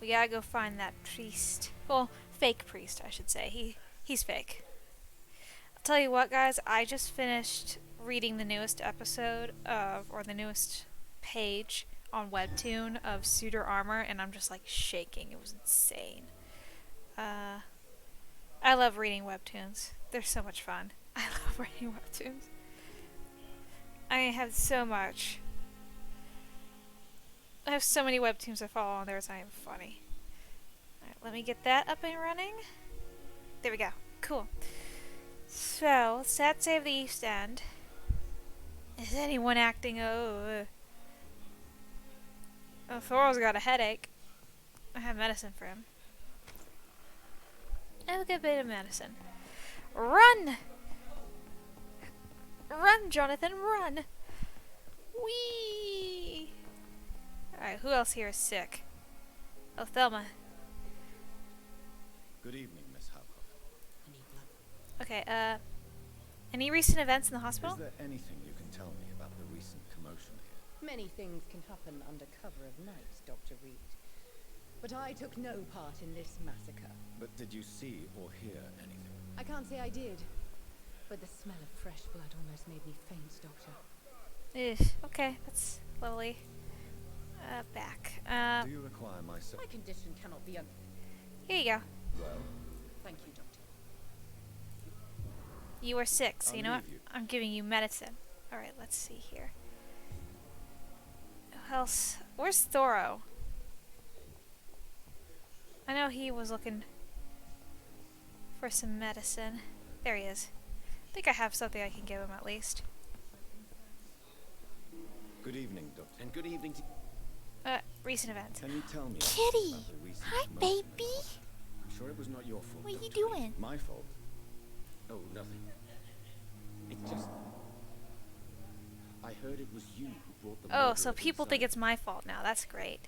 We gotta go find that priest. Well, fake priest, I should say. He's fake. I'll tell you what, guys. I just finished reading the newest episode or the newest page on Webtoon of Suitor Armor, and I'm just like shaking. It was insane. I love reading Webtoons. They're so much fun. I love reading Webtoons. I have so much. I have so many Webtoons I follow on there, it's not even funny. Alright, let me get that up and running. There we go. Cool. So, let's save the East End. Is anyone acting? Oh, Thor's got a headache. I have medicine for him. I have a good bit of medicine. Run! Run, Jonathan, run! Whee! Alright, who else here is sick? Oh, Thelma. Good evening, Miss Halcott. Okay, any recent events in the hospital? Is there anything you can tell me about the recent commotion here? Many things can happen under cover of night, Dr. Reed. But I took no part in this massacre. But did you see or hear anything? I can't say I did. But the smell of fresh blood almost made me faint, Doctor. Okay, that's lovely. Back. Do you require my My condition cannot be Here you go. Well, Thank you, Doctor. You are sick, so you know what? I'll leave you. I'm giving you medicine. Alright, let's see here. Who else? Where's Thoro? I know he was looking for some medicine. There he is. I think I have something I can give him at least. Good evening, Doctor. And good evening to... Recent events. Can you tell me Kitty! about the recent Hi, commotion? baby! I'm sure it was not your fault. What are you Dr. Reed. doing? My fault? Oh, nothing. It's just... I heard it was you who brought the Oh, murderers so people think inside. it's my fault now. That's great.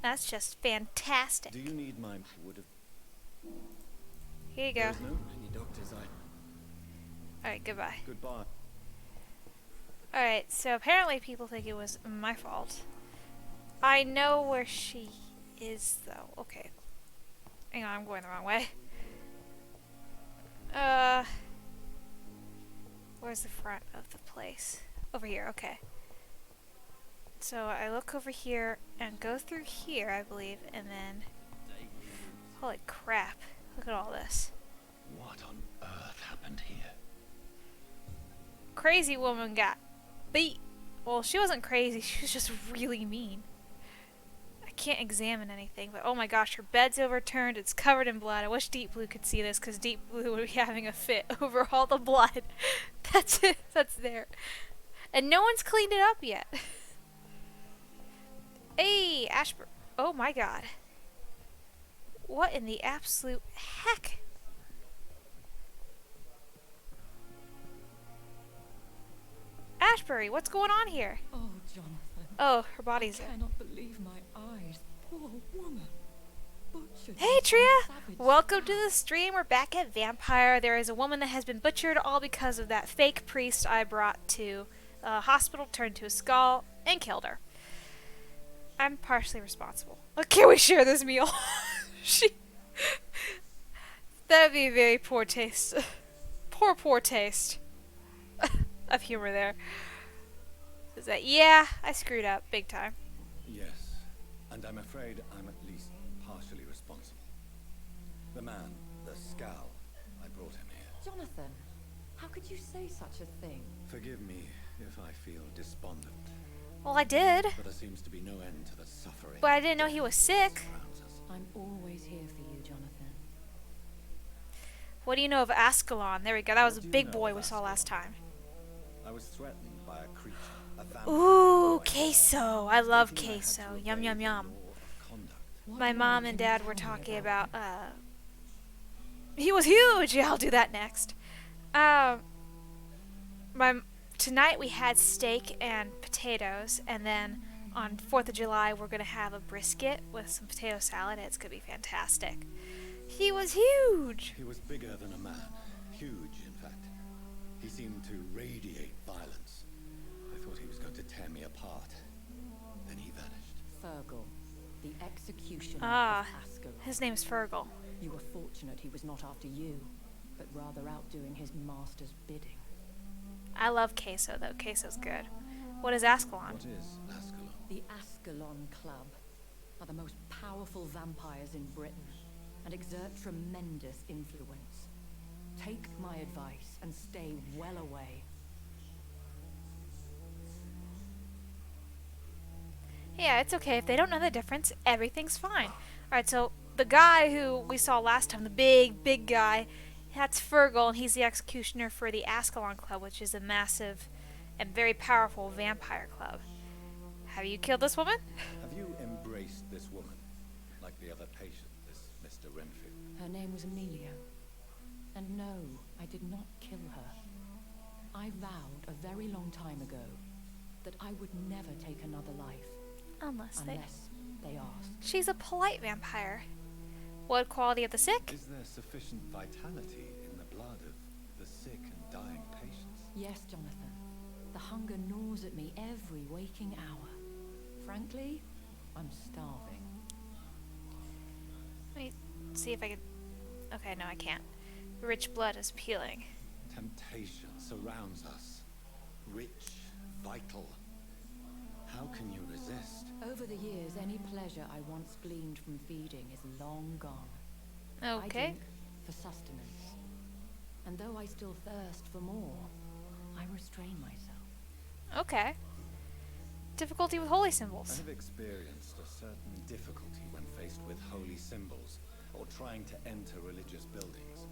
That's just fantastic. Do you need my... would have... Here you go. There's no many doctors Alright, goodbye. Goodbye. Alright, so apparently people think it was my fault. I know where she is, though. Okay. Hang on, I'm going the wrong way. Where's the front of the place? Over here, okay. So I look over here and go through here, I believe, and then... Holy crap. Look at all this. What on earth happened here? Crazy woman got beat. Well, she wasn't crazy, she was just really mean. I can't examine anything, but oh my gosh, her bed's overturned, it's covered in blood. I wish Deep Blue could see this, because Deep Blue would be having a fit over all the blood. That's it, that's there. And no one's cleaned it up yet. Hey, Ashburn. Oh my god. What in the absolute heck? Ashbury, what's going on here? Oh, Jonathan. Oh, her body's I there. cannot believe my eyes. Poor woman. Butchered Hey by Tria! some savage Welcome to scum. the stream. We're back at Vampyr. There is a woman that has been butchered all because of that fake priest I brought to the hospital, turned to a skull, and killed her. I'm partially responsible. Oh, can we share this meal? That'd be a very poor taste. Poor taste of humor there. Is that, yeah, I screwed up big time. Yes, and I'm afraid I'm at least partially responsible. The man, the scowl, I brought him here. Jonathan, how could you say such a thing? Forgive me if I feel despondent, Well, I did, but there seems to be no end to the suffering. but I didn't know he was sick. surrounds us. I'm always here for you, Jonathan. What do you know of Ascalon? There we go. That was a What do you big know boy of we saw last Ascalon? time. I was threatened by a creature, a vampire. Ooh, I queso. I love thinking I had queso. to Yum, obey yum, the yum. law of conduct. What My more mom can and you dad tell were me talking about about, him? he was huge. Yeah, I'll do that next. Tonight we had steak and potatoes, and then on 4th of July we're gonna have a brisket with some potato salad. It's gonna be fantastic. He was huge. He was bigger than a man. Huge, in fact. He seemed to radiate violence. I thought he was going to tear me apart. Then he vanished. Fergal. The executioner Ah, of Ascalon. his name's Fergal. You were fortunate he was not after you, but rather outdoing his master's bidding. I love Queso, though. Queso's good. What is Ascalon? What is Ascalon? The Ascalon Club are the most powerful vampires in Britain and exert tremendous influence. Take my advice and stay well away. Yeah, it's okay. If they don't know the difference, everything's fine. Alright, so the guy who we saw last time, the big guy, that's Fergal, and he's the executioner for the Ascalon Club, which is a massive and very powerful vampire club. Have you killed this woman? Have you embraced this woman, like the other patient, this Mr. Renfield? Her name was Amelia. And no, I did not kill her. I vowed a very long time ago that I would never take another life. Unless they... asked. She's a polite vampire. What quality of the sick? Is there sufficient vitality in the blood of the sick and dying patients? Yes, Jonathan. The hunger gnaws at me every waking hour. Frankly, I'm starving. Let me see if I can... Okay, no, I can't. Rich blood is peeling. Temptation surrounds us. Rich, vital. How can you resist? Over the years, any pleasure I once gleaned from feeding is long gone. I Okay. drink for sustenance. And though I still thirst for more, I restrain myself. Okay. Difficulty with holy I symbols. have experienced a certain difficulty when faced with holy symbols or trying to enter religious buildings.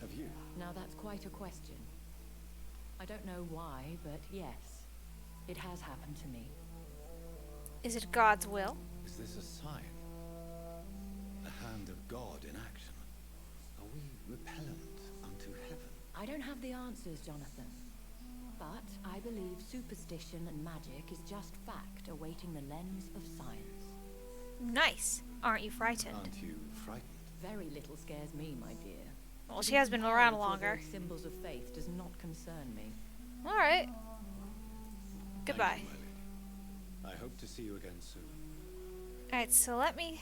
Have you? Now that's quite a question. I don't know why, but yes, it has happened to me. Is it God's will? Is this a sign? The hand of God in action? Are we repellent unto heaven? I don't have the answers, Jonathan. But I believe superstition and magic is just fact awaiting the lens of science. Nice. Aren't you frightened? Aren't you frightened? Very little scares me, my dear. Well, To she be has been around compelled to longer. avoid symbols of faith does not concern me. Alright. Thank Goodbye. you, my lady. I hope to see you again soon. Alright, so let me...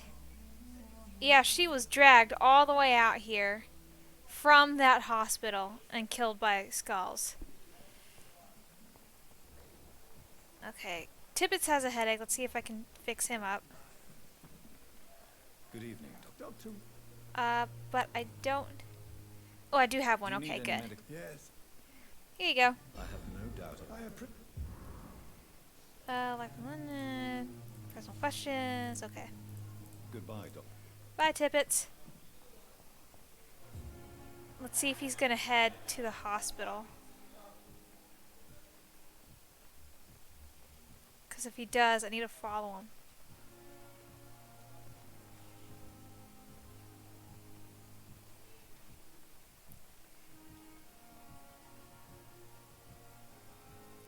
Yeah, she was dragged all the way out here from that hospital and killed by skulls. Okay. Tibbets has a headache. Let's see if I can fix him up. Good evening, Doctor. But I don't... Oh, I do have one. Do you Okay, need any good. Yes, Here you go. I have no doubt. Like personal questions. Okay. Goodbye, Doctor. Bye, Tippets. Let's see if he's gonna head to the hospital. Because if he does, I need to follow him.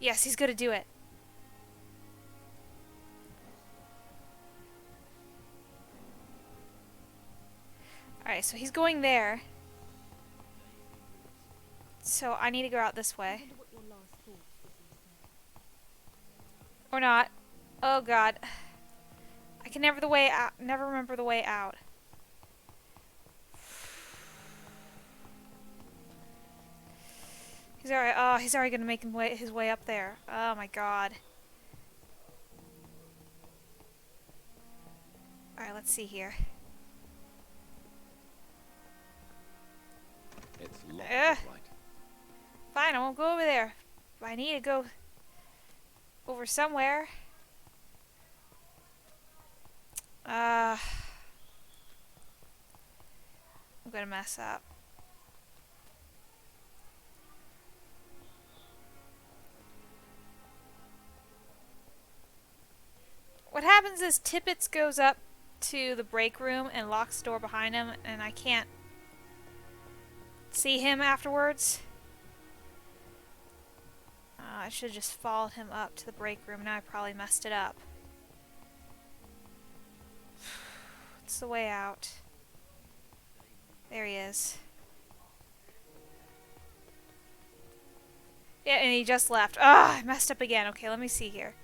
Yes, he's gonna do it. Alright, so he's going there. So I need to go out this way. Or not. Oh god. I can never remember the way out. He's already he's already gonna make his way up there. Oh my god. Alright, let's see here. It's locked, Ugh. right? Fine, I won't go over there. I need to go over somewhere. I'm gonna mess up. What happens is Tippets goes up to the break room and locks the door behind him, and I can't see him afterwards. I should have just followed him up to the break room. Now I probably messed it up. It's the way out. There he is. Yeah, and he just left. Ah, I messed up again. Okay, let me see here.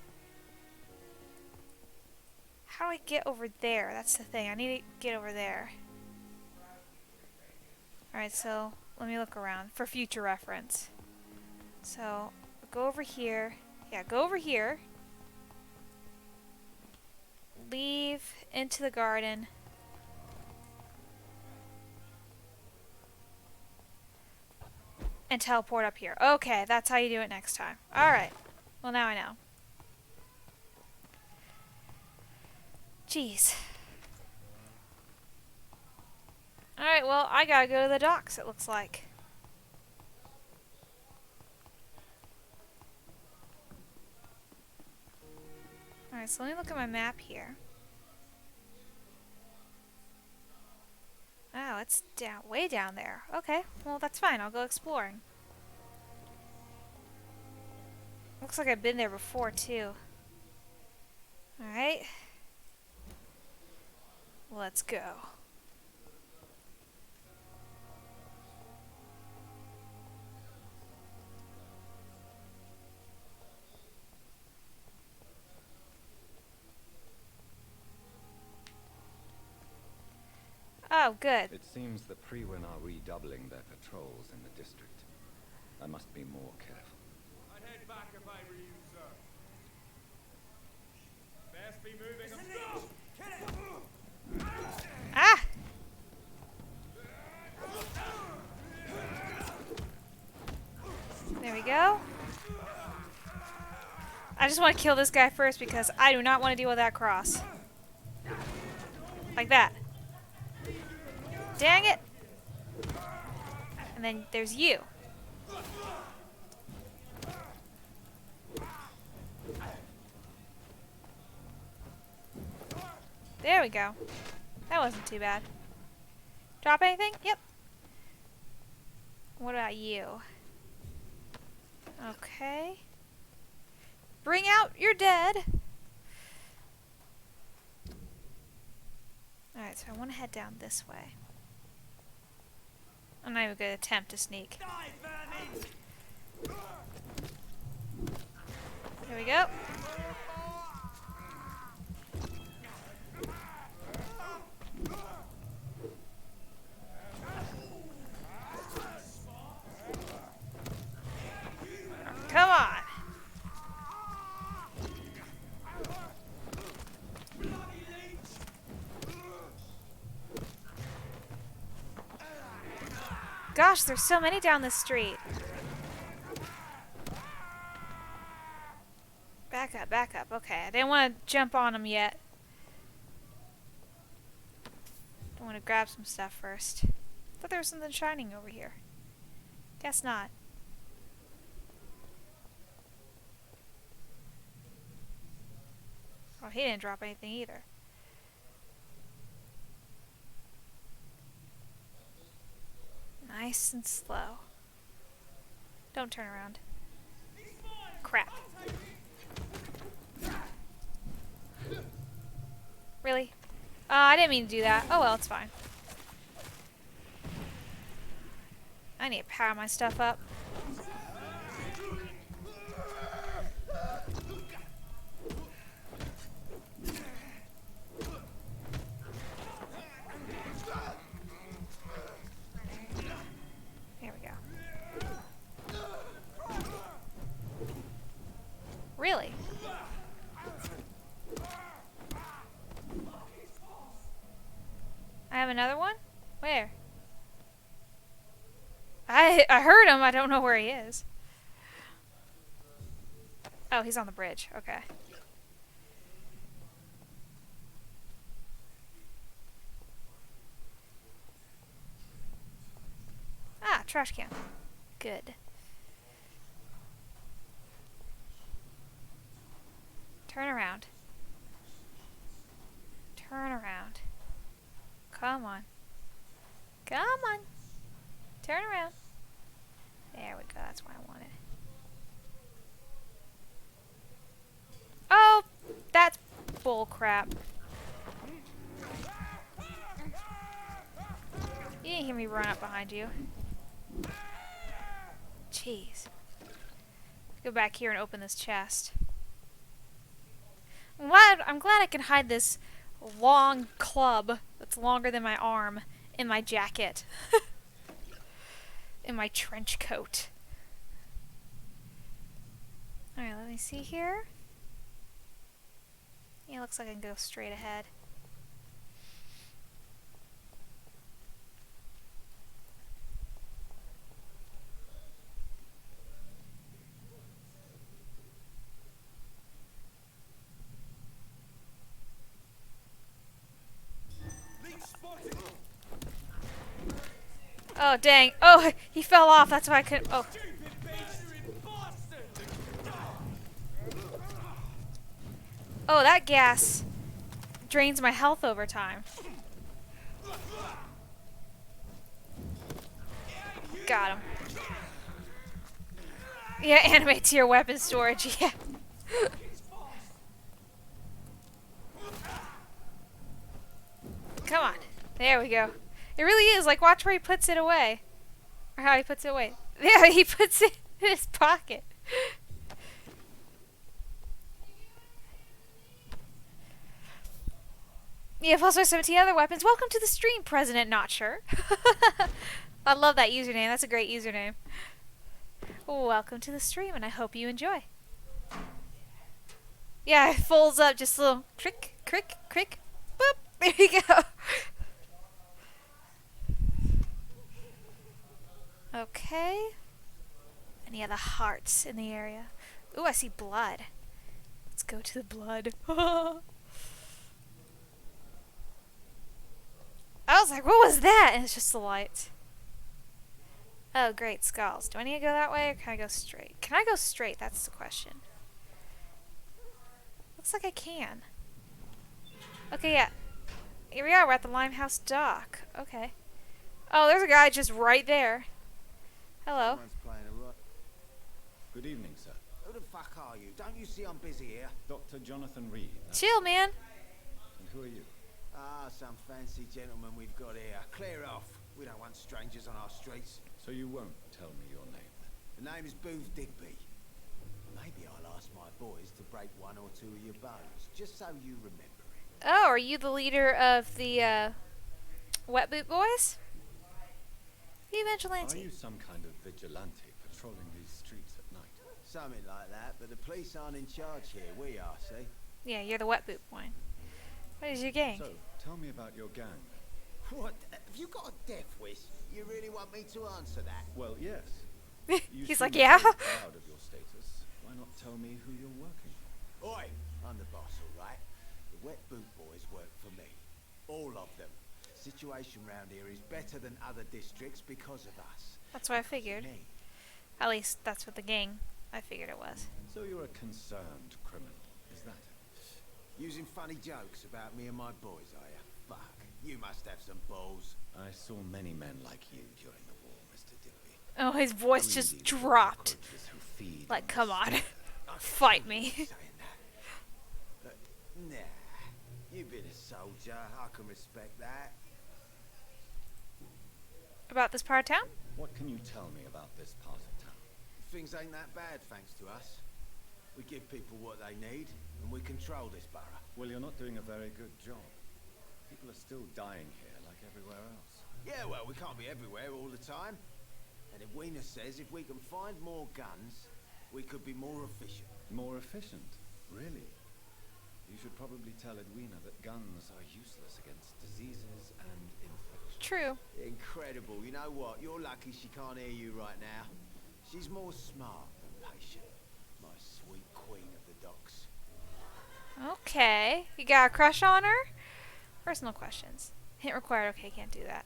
How do I get over there? That's the thing. I need to get over there. Alright, so let me look around for future reference. So, go over here. Yeah, go over here. Leave into the garden. And teleport up here. Okay, that's how you do it next time. Alright. Well, now I know. Jeez. Alright, well, I gotta go to the docks, it looks like. Alright, so let me look at my map here. Oh, it's down, way down there. Okay, well, that's fine. I'll go exploring. Looks like I've been there before, too. Alright. Let's go. Oh, good. It seems the Freewen are redoubling their patrols in the district. I must be more careful. I'd head back if I were you, sir. Best be moving. Ah! There we go. I just want to kill this guy first because I do not want to deal with that cross. Like that. Dang it! And then there's you. There we go. That wasn't too bad. Drop anything? Yep. What about you? Okay. Bring out your dead. Alright, so I want to head down this way. I'm not even going to attempt to sneak. There we go. Come on. Gosh, there's so many down the street. Back up, back up. Okay, I didn't want to jump on them yet. I want to grab some stuff first. Thought there was something shining over here. Guess not. Oh, he didn't drop anything either. Nice and slow. Don't turn around. Crap. Really? I didn't mean to do that. Oh well, it's fine. I need to power my stuff up. There we go. Really? I have another one? Where? I heard him, I don't know where he is. Oh, he's on the bridge. Okay. Ah, trash can. Good. Turn around. Turn around. Come on. Come on. Turn around. There we go. That's what I wanted. Oh, that's bull crap. You didn't hear me run up behind you. Jeez. Let's go back here and open this chest. I'm glad I can hide this long club that's longer than my arm in my jacket. In my trench coat. Alright, let me see here. Yeah, looks like I can go straight ahead. Oh, dang. Oh, he fell off. That's why I couldn't. Oh. Oh, that gas drains my health over time. Got him. Yeah, animate to your weapon storage. Yeah. Come on. There we go. It really is. Like, watch where he puts it away. Or how he puts it away. There, he puts it in his pocket. You have also 17 other weapons. Welcome to the stream, President Not Sure. I love that username. That's a great username. Welcome to the stream, and I hope you enjoy. Yeah, it folds up just a little crick, crick, crick, boop. There you go. Okay. Any other hearts in the area? Ooh, I see blood. Let's go to the blood. I was like, what was that? And it's just the light. Oh, great, skulls. Do I need to go that way or can I go straight? Can I go straight? That's the question. Looks like I can. Okay, yeah. Here we are. We're at the Limehouse Dock. Okay. Oh, there's a guy just right there. Hello. Good evening, sir. Who the fuck are you? Don't you see I'm busy here? Dr. Jonathan Reed. Chill, man. And who are you? Ah, some fancy gentleman we've got here. Clear off. We don't want strangers on our streets. So you won't tell me your name? The name is Booth Digby. Maybe I'll ask my boys to break one or two of your bones, just so you remember it. Oh, are you the leader of the Wet Boot Boys? You vigilante. Are you some kind of vigilante patrolling these streets at night? Something like that, but the police aren't in charge here. We are, see? Yeah, you're the Wet Boot Boy. What is your gang? So, tell me about your gang. What? Have you got a death wish? You really want me to answer that? Well, yes. You He's seem like, yeah. so proud of your status. Why not tell me who you're working for? Oi! I'm the boss, all right? The Wet Boot Boys work for me. All of them. Situation round here is better than other districts because of us. That's what I figured. Me. At least that's what the gang I figured it was. So you're a concerned criminal, is that it? Using funny jokes about me and my boys, are you? Fuck. You must have some balls. I saw many men like you during the war, Mr. Digby. Oh, his voice just Greedy dropped. cockroaches who feed Like, on come the on. slaughter. Fight me. Saying that. Nah. You've been a soldier. I can respect that. About this part of town? What can you tell me about this part of town? Things ain't that bad, thanks to us. We give people what they need, and we control this borough. Well, you're not doing a very good job. People are still dying here like everywhere else. Yeah, well, we can't be everywhere all the time. And if Weena says if we can find more guns, we could be more efficient. More efficient? Really? You should probably tell Edwina that guns are useless against diseases and infections. True. Incredible. You know what? You're lucky she can't hear you right now. She's more smart than patient. My sweet queen of the docks. Okay. You got a crush on her? Personal questions. Hint required. Okay, can't do that.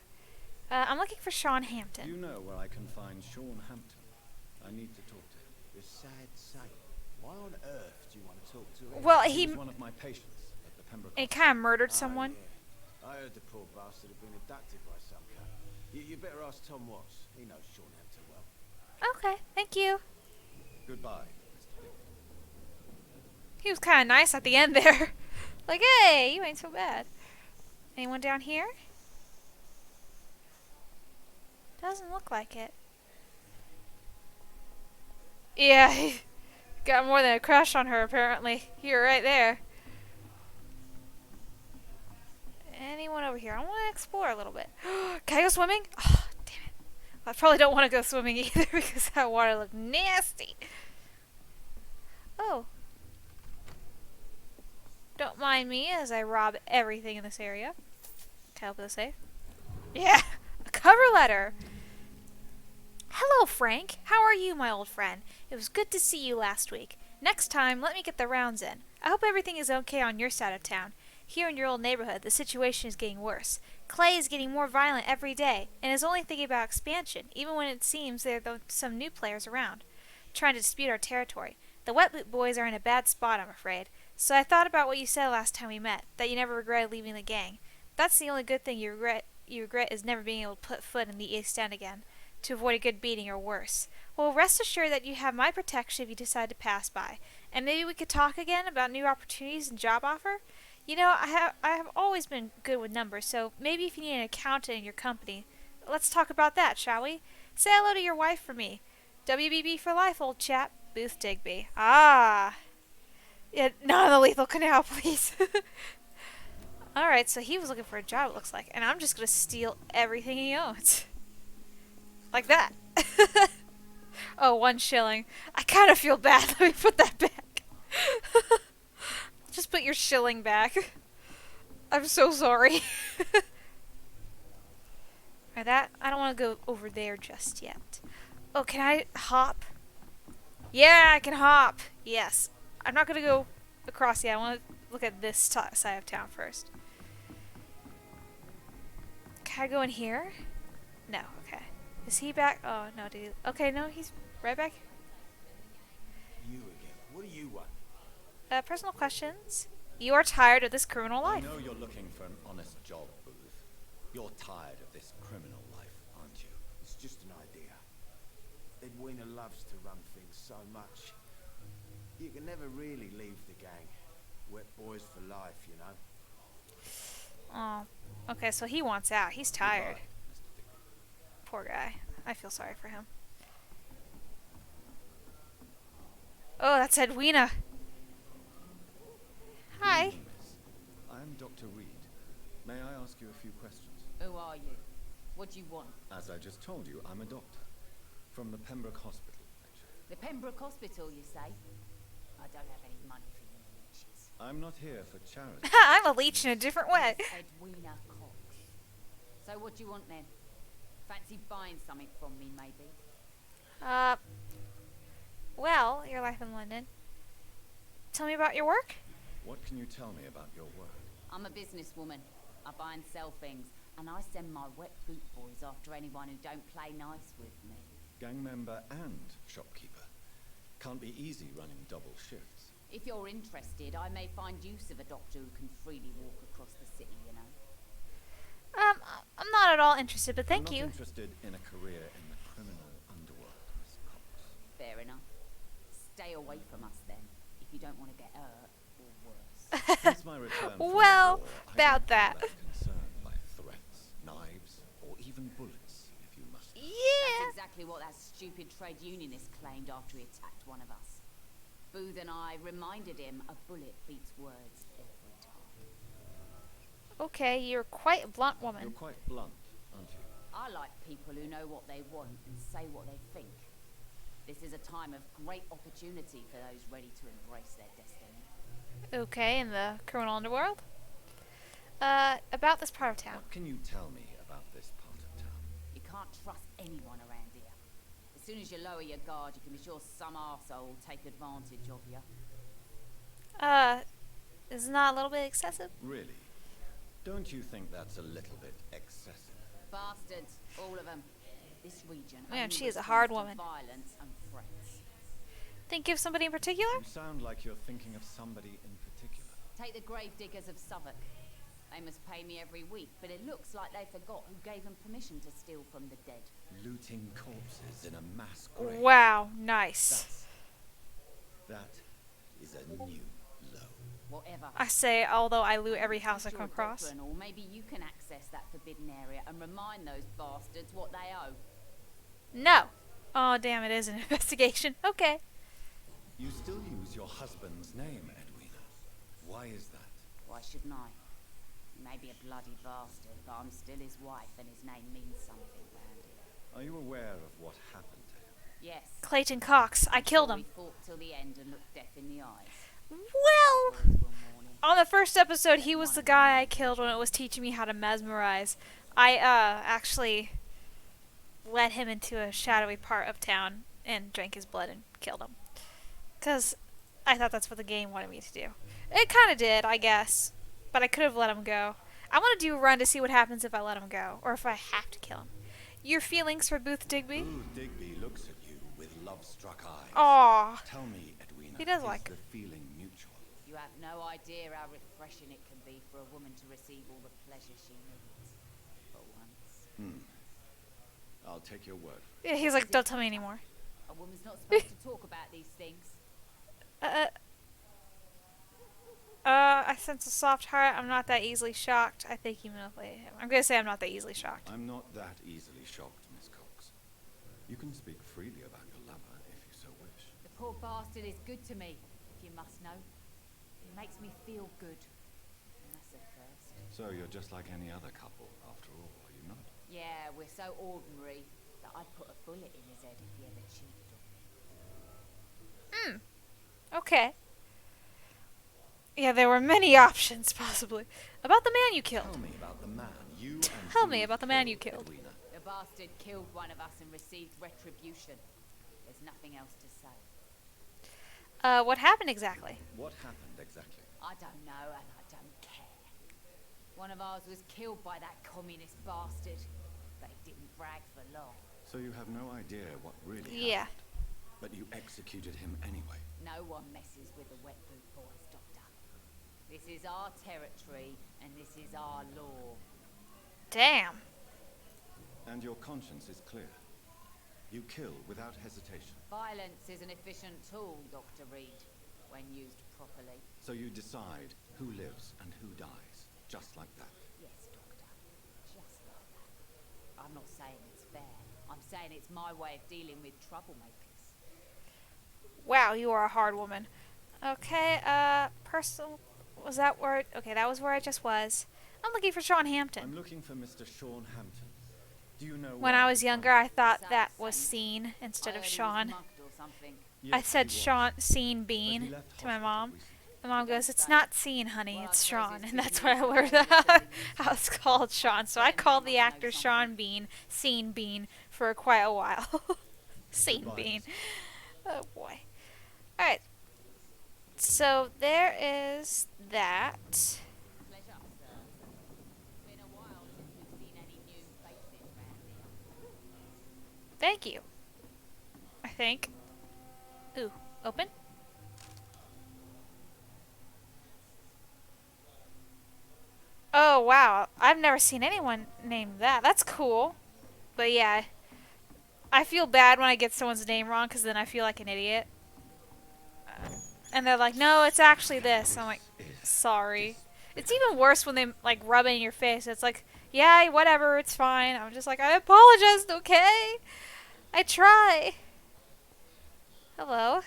I'm looking for Sean Do Hampton. you know where I can find Sean Hampton? I need to talk to him. You're sad saint. Why on earth do you want to talk to him? Well, He he was one of my patients at the Pembroke. kind of murdered Oh, someone. yeah. I heard the poor bastard had been abducted by some cunt. You better ask Tom Watts. He knows Sean Hampton well. Okay, thank you. Goodbye, Mr. Digby. He was kind of nice at the end there. Like, hey, you ain't so bad. Anyone down here? Doesn't look like it. Yeah, he got more than a crush on her, apparently. You're right there. here. I want to explore a little bit. Can I go swimming? Oh, damn it. I probably don't want to go swimming either because that water looked nasty. Oh. Don't mind me as I rob everything in this area. Can I open the safe? Yeah! A cover letter! Hello, Frank. How are you, my old friend? It was good to see you last week. Next time, let me get the rounds in. I hope everything is okay on your side of town. Here in your old neighborhood, the situation is getting worse. Clay is getting more violent every day, and is only thinking about expansion, even when it seems there are some new players around, trying to dispute our territory. The Wet Boot boys are in a bad spot, I'm afraid. So I thought about what you said last time we met, that you never regretted leaving the gang. That's the only good thing you regret is never being able to put foot in the East End again, to avoid a good beating or worse. Well, rest assured that you have my protection if you decide to pass by, and maybe we could talk again about new opportunities and job offer. You know, I have always been good with numbers, so maybe if you need an accountant in your company, let's talk about that, shall we? Say hello to your wife for me. WBB for life, old chap. Booth Digby. Ah. Yeah, not on the lethal canal, please. Alright, so he was looking for a job, it looks like, and I'm just gonna steal everything he owns. Like that. Oh, 1 shilling. I kind of feel bad. Let me put that back. Just put your shilling back. I'm so sorry. Alright, I don't want to go over there just yet. Oh, can I hop? Yeah, I can hop. Yes. I'm not going to go across yet. I want to look at this side of town first. Can I go in here? No, okay. Is he back? Oh, no, dude. Okay, no, he's right back. You again. What do you want? Personal questions. You are tired of this criminal I life. know you're looking for an honest job, Booth. You're tired of this criminal life, aren't you? It's just an idea. Edwina loves to run things so much. You can never really leave the gang. Wet boys for life, you know. Oh, okay, so he wants out. He's tired. Goodbye, Mr. Digby. Poor guy. I feel sorry for him. Oh, that's Edwina. Hi. Good evening, miss. I'm Dr. Reed. May I ask you a few questions? Who are you? What do you want? As I just told you, I'm a doctor. From the Pembroke Hospital, actually. The Pembroke Hospital, you say? I don't have any money for you leeches. I'm not here for charity. I'm a leech in a different way. Edwina Cox. So what do you want then? Fancy buying something from me, maybe? Well, your life in London. Tell me about your work? What can you tell me about your work? I'm a businesswoman. I buy and sell things, and I send my wet boot boys after anyone who don't play nice with me. Gang member and shopkeeper. Can't be easy running double shifts. If you're interested, I may find use of a doctor who can freely walk across the city, you know. I'm not at all interested, but thank I'm you. not interested in a career in the criminal underworld, Miss Cox. Fair enough. Stay away from us then, if you don't want to get hurt or worse. Since my return from the Well, war, I about don't feel that. concerned by threats, knives, or even bullets, if you must. That's Yeah. exactly what that stupid trade unionist claimed after he attacked one of us. Booth and I reminded him a bullet beats words every time. Okay, you're quite a blunt You're woman. quite blunt, aren't you? I like people who know what they want and say what they think. This is a time of great opportunity for those ready to embrace their destiny. Okay, in the criminal underworld? About this part of town. What can you tell me about this part of town? You can't trust anyone around here. As soon as you lower your guard, you can be sure some arsehole will take advantage of you. Is it not a little bit excessive? Really? Don't you think that's a little bit excessive? Bastards, all of them. This region Man, only she is a responds hard to woman. violence and threats. Think of somebody in particular? You sound like you're thinking of somebody in particular. Take the grave diggers of Southwark. They must pay me every week, but it looks like they forgot who gave them permission to steal from the dead. Looting corpses in a mass grave. Wow, nice. That is a new low. Whatever. I say, although I loot every house I Since come you're a doctor across. and all, maybe you can access that forbidden area and remind those bastards what they owe. No. Oh, damn, it is an investigation. Okay. You still use your husband's name, Edwina. Why is that? Why shouldn't I? He may be a bloody bastard, but I'm still his wife, and his name means something round here. Are you aware of what happened to him? Yes. Clayton Cox. I killed him. He fought till the end and looked death in the eyes. Well, Boys will mourn him. on the first episode, he was the guy I killed when it was teaching me how to mesmerize. I actually led him into a shadowy part of town and drank his blood and killed him. Because I thought that's what the game wanted me to do. It kind of did, I guess. But I could have let him go. I want to do a run to see what happens if I let him go. Or if I have to kill him. Your feelings for Booth Digby? Booth Digby looks at you with love-struck eyes. Aww. Tell me, Edwina, He does is like the feeling mutual? You have no idea how refreshing it can be for a woman to receive all the pleasure she needs. For once. I'll take your word for it. Yeah, he's like, don't tell me anymore. A woman's not supposed to talk about these things. I sense a soft heart. I'm not that easily shocked. I think you manipulated him. I'm gonna say I'm not that easily shocked. I'm not that easily shocked, Miss Cox. You can speak freely about your lover if you so wish. The poor bastard is good to me, if you must know. He makes me feel good. And that's a first. So you're just like any other couple, after all, are you not? Yeah, we're so ordinary that I'd put a bullet in his head if he ever cheated on me. Okay. Yeah, there were many options, possibly. About the man you killed. Tell me about the man you Tell me about the man you killed. Edwina. The bastard killed one of us and received retribution. There's nothing else to say. What happened exactly? What happened exactly? I don't know and I don't care. One of ours was killed by that communist bastard, but he didn't brag for long. So you have no idea what really Yeah. happened. But you executed him anyway. No one messes with the wet boot boys, Doctor. This is our territory and this is our law. Damn. And your conscience is clear. You kill without hesitation. Violence is an efficient tool, Dr. Reed, when used properly. So you decide who lives and who dies, just like that. Yes, Doctor. Just like that. I'm not saying it's fair. I'm saying it's my way of dealing with troublemakers. Wow, you are a hard woman. Okay, personal... Was that where... Okay, that was where I just was. I'm looking for Sean Hampton. I'm looking for Mr. Sean Hampton. Do you know When where I to was find younger, him? I thought that was Scene instead I of heard he was Sean. mugged or something. Yes, I said he was. Sean, Scene But Bean he left to my hospital mom. recently. My mom goes, it's not Scene, honey, Well, it's I suppose Sean. it's And that's good why I news learned that everything how it's called Sean. So I Then called you the must know actor something. Sean Bean, Scene Bean, for quite a while. Scene Goodbye, Bean. Miss. Oh boy. Alright. So there is that. Pleasure, sir. Been a while since we've seen any new faces round here. Thank you. I think. Ooh, open? Oh, wow. I've never seen anyone named that. That's cool. But yeah, I feel bad when I get someone's name wrong because then I feel like an idiot. And they're like, no, it's actually this. I'm like, sorry. It's even worse when they like rub it in your face. It's like, yeah, whatever, it's fine. I'm just like, I apologize, okay? I try. Hello.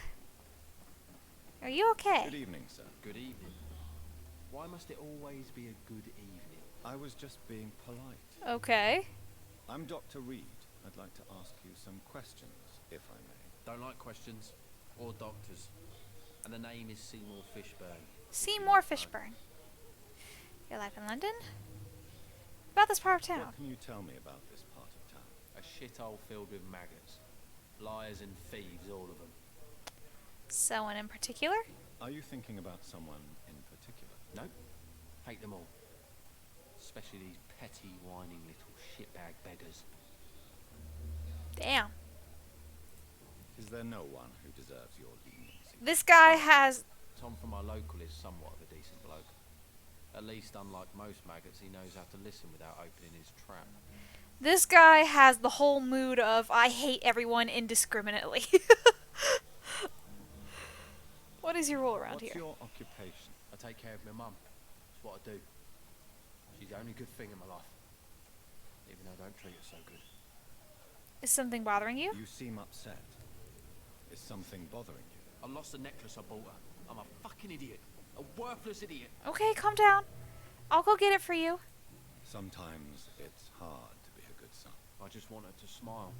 Are you okay? Good evening, sir. Good evening. Why must it always be a good evening? I was just being polite. Okay. I'm Dr. Reed. I'd like to ask you some questions, if I may. Don't like questions or doctors. And the name is Seymour Fishburne. Seymour Fishburne. Your life in London? About this part of town. What can you tell me about this part of town? A shithole filled with maggots. Liars and thieves, all of them. Someone in particular? Are you thinking about someone in particular? Nope. Hate them all. Especially these petty, whining little shitbag beggars. Damn. Is there no one who deserves your leniency? This guy has... Tom from our local is somewhat of a decent bloke. At least, unlike most maggots, he knows how to listen without opening his trap. This guy has the whole mood of, I hate everyone indiscriminately. What is your role around What's here? your occupation? I take care of my mum. That's what I do. She's the only good thing in my life. Even though I don't treat her so good. Is something bothering you? You seem upset. Is something bothering you? I lost the necklace I bought her. I'm a fucking idiot. A worthless idiot. Okay, calm down. I'll go get it for you. Sometimes it's hard to be a good son. I just want her to smile.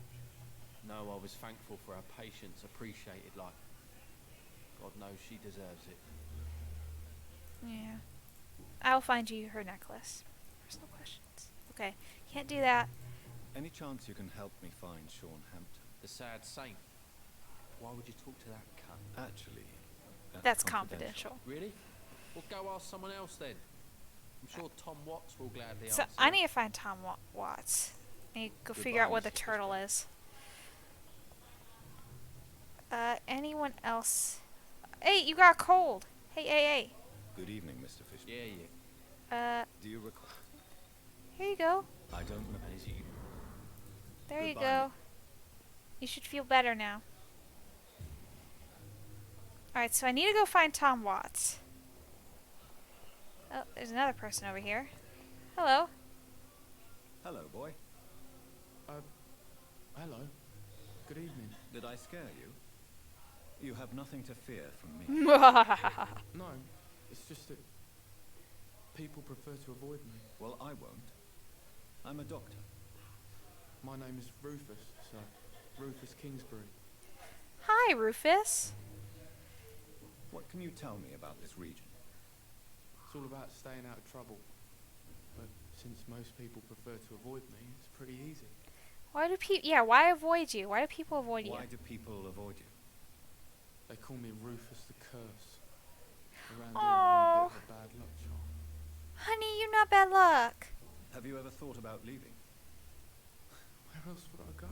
No, I was thankful for her patience, appreciated like God knows she deserves it. Yeah. I'll find you her necklace. Personal questions. Okay. Can't do that. Any chance you can help me find Sean Hampton? The sad saint. Why would you talk to that cunt? Actually, That's confidential. Really? Well, go ask someone else then. I'm sure Tom Watts will gladly So answer. I need to find Tom Watts. I need to go figure out Goodbye, where the Mr. turtle Fishburne. is. Anyone else? Hey, you got a cold. Hey. Good evening, Mr. Fishburne. Yeah, yeah. Do you recall? Here you go. I don't know. Is you? There you Goodbye. go. You should feel better now. Alright, so I need to go find Tom Watts. Oh, there's another person over here. Hello. Hello, boy. Hello. Good evening. Did I scare you? You have nothing to fear from me. No, it's just that people prefer to avoid me. Well, I won't. I'm a doctor. My name is Rufus, sir. Rufus Kingsbury. Hi, Rufus. What can you tell me about this region? It's all about staying out of trouble. But since most people prefer to avoid me, it's pretty easy. Why do people... Yeah, why avoid you? Why do people avoid you? Why do people avoid you? They call me Rufus the Curse. Around here, Oh. I'm a bit of a bad luck charm. Honey, you're not bad luck. Have you ever thought about leaving? Where else would I go?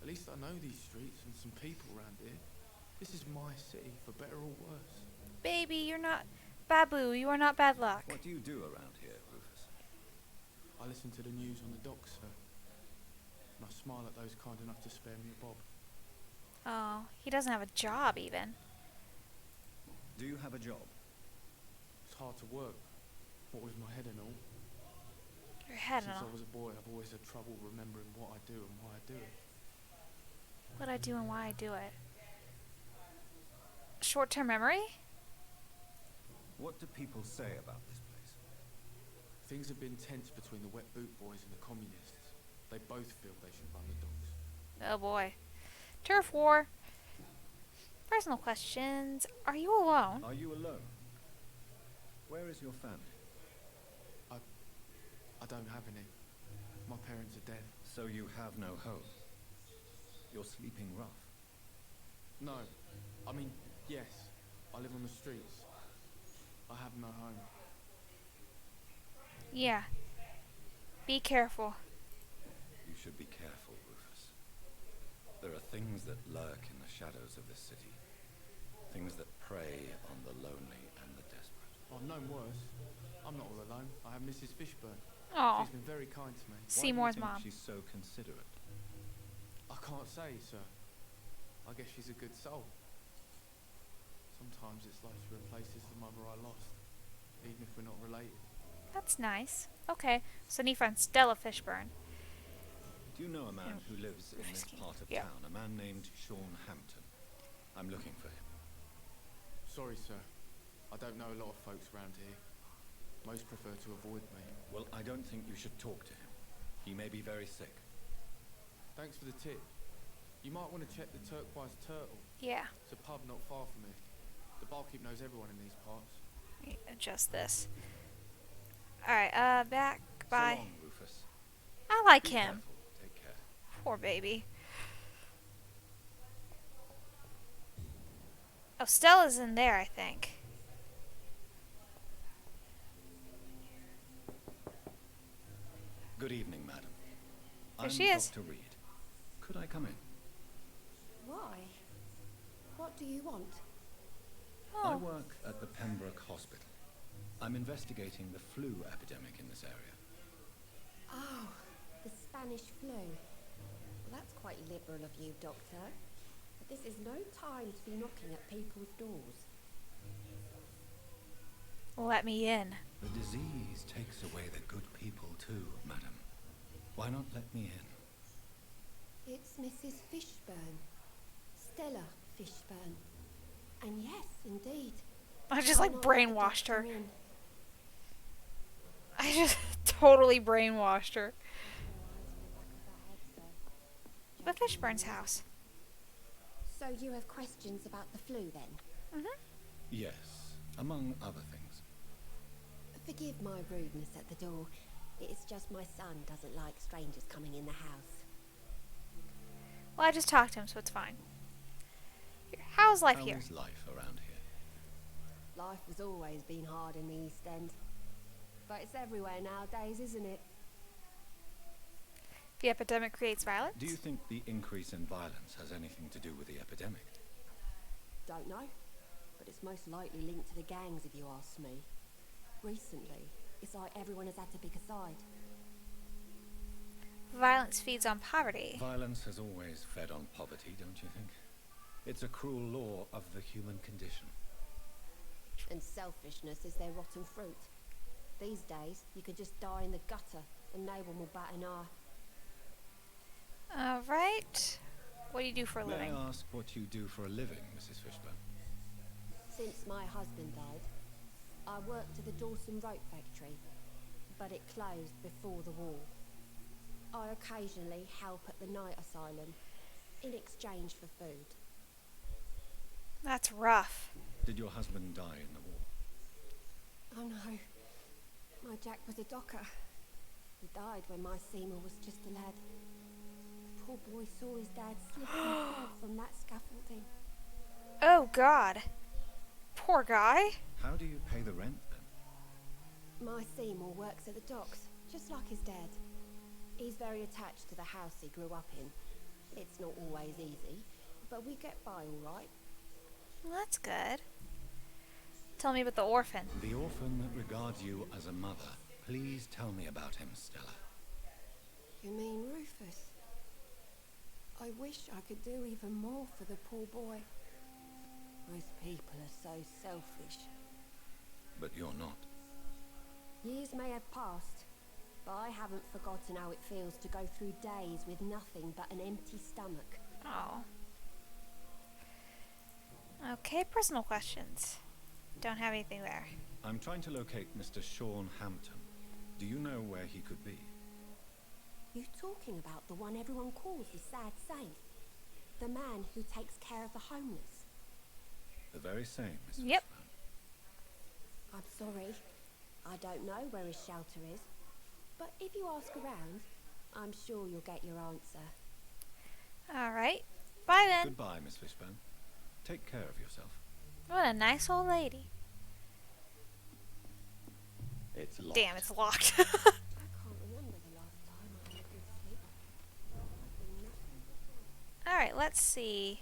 At least I know these streets and some people around here. This is my city, for better or worse. Baby, you're not... Babu, you are not bad luck. What do you do around here, Rufus? I listen to the news on the docks, sir. And I smile at those kind enough to spare me a bob. Oh, he doesn't have a job, even. Do you have a job? It's hard to work. What with my head and all. Your head Since and I all. was a boy, I've always had trouble remembering what I do and why I do it. What I do and why I do it. Short-term memory? What do people say about this place? Things have been tense between the wet boot boys and the communists. They both feel they should run the docks. Oh boy. Turf war. Personal questions. Are you alone? Are you alone? Where is your family? I don't have any. My parents are dead. So you have no home. You're sleeping rough. No, I mean, yes. I live on the streets. I have no home. Yeah. Be careful. You should be careful, Rufus. There are things that lurk in the shadows of this city. Things that prey on the lonely and the desperate. I've known worse. I'm not all alone. I have Mrs. Fishburne. Oh, She's been very kind to me. Seymour's Why do you mom. think she's so considerate? I can't say, sir. I guess she's a good soul. Sometimes it's like she replaces the mother I lost, even if we're not related. That's nice. Okay, so I need to find Stella Fishburne. Do you know a man who lives in this Risky. part of Yeah. town? A man named Sean Hampton. I'm looking for him. Sorry, sir. I don't know a lot of folks around here. Most prefer to avoid me. Well, I don't think you should talk to him. He may be very sick. Thanks for the tip. You might want to check the Turquoise Turtle. Yeah. It's a pub not far from here. The barkeep knows everyone in these parts. Let me adjust this. Alright, back. Bye. So long, Rufus. I like Be him. careful. Take care. Poor baby. Oh, Stella's in there, I think. Good evening, madam. There I'm she is. Dr. Reed. Could I come in? Why? What do you want? I Oh, work at the Pembroke Hospital. I'm investigating the flu epidemic in this area. Oh, the Spanish flu. Well, that's quite liberal of you, Doctor. But this is no time to be knocking at people's doors. let me in. The disease takes away the good people too, madam. Why not let me in? It's Mrs. Fishburne. Stella Fishburne. And yes, indeed. I just like I'll not let the brainwashed doctor her. in. I just totally brainwashed her. The Fishburne's house. So you have questions about the flu then? Mm-hmm. Yes, among other things. Forgive my rudeness at the door. It's just my son doesn't like strangers coming in the house. Well, I just talked to him, so it's fine. Here, how's life here? How is life around here? Life has always been hard in the East End. But it's everywhere nowadays, isn't it? The epidemic creates violence? Do you think the increase in violence has anything to do with the epidemic? Don't know. But it's most likely linked to the gangs if you ask me. Recently, it's like everyone has had to pick a side. Violence feeds on poverty. Violence has always fed on poverty, don't you think? It's a cruel law of the human condition. And selfishness is their rotten fruit. These days, you could just die in the gutter and no one will bat an eye. Alright. What do you do for a May living? I ask what you do for a living, Mrs. Fishburne? Since my husband died, I worked at the Dawson Rope Factory, but it closed before the war. I occasionally help at the night asylum in exchange for food. That's rough. Did your husband die in the war? Oh no, my Jack was a docker. He died when my Seymour was just a lad. The poor boy saw his dad slip and fall from that scaffolding. Oh god. Poor guy. How do you pay the rent then? My Seymour works at the docks, just like his dad. He's very attached to the house he grew up in. It's not always easy, but we get by all right. Well, that's good. Tell me about the orphan. The orphan that regards you as a mother. Please tell me about him, Stella. You mean Rufus? I wish I could do even more for the poor boy. Most people are so selfish. But you're not. Years may have passed, but I haven't forgotten how it feels to go through days with nothing but an empty stomach. Oh. Okay, personal questions. Don't have anything there. I'm trying to locate Mr. Sean Hampton. Do you know where he could be? You talking about the one everyone calls the sad saint? The man who takes care of the homeless? The very same, Miss Yep. Fishburne. I'm sorry. I don't know where his shelter is. But if you ask around, I'm sure you'll get your answer. Alright. Bye then. Goodbye, Miss Fishburne. Take care of yourself. What a nice old lady. It's locked. Damn, it's locked. I can't remember the last time I had a good sleep. I've been nothing but Alright, let's see.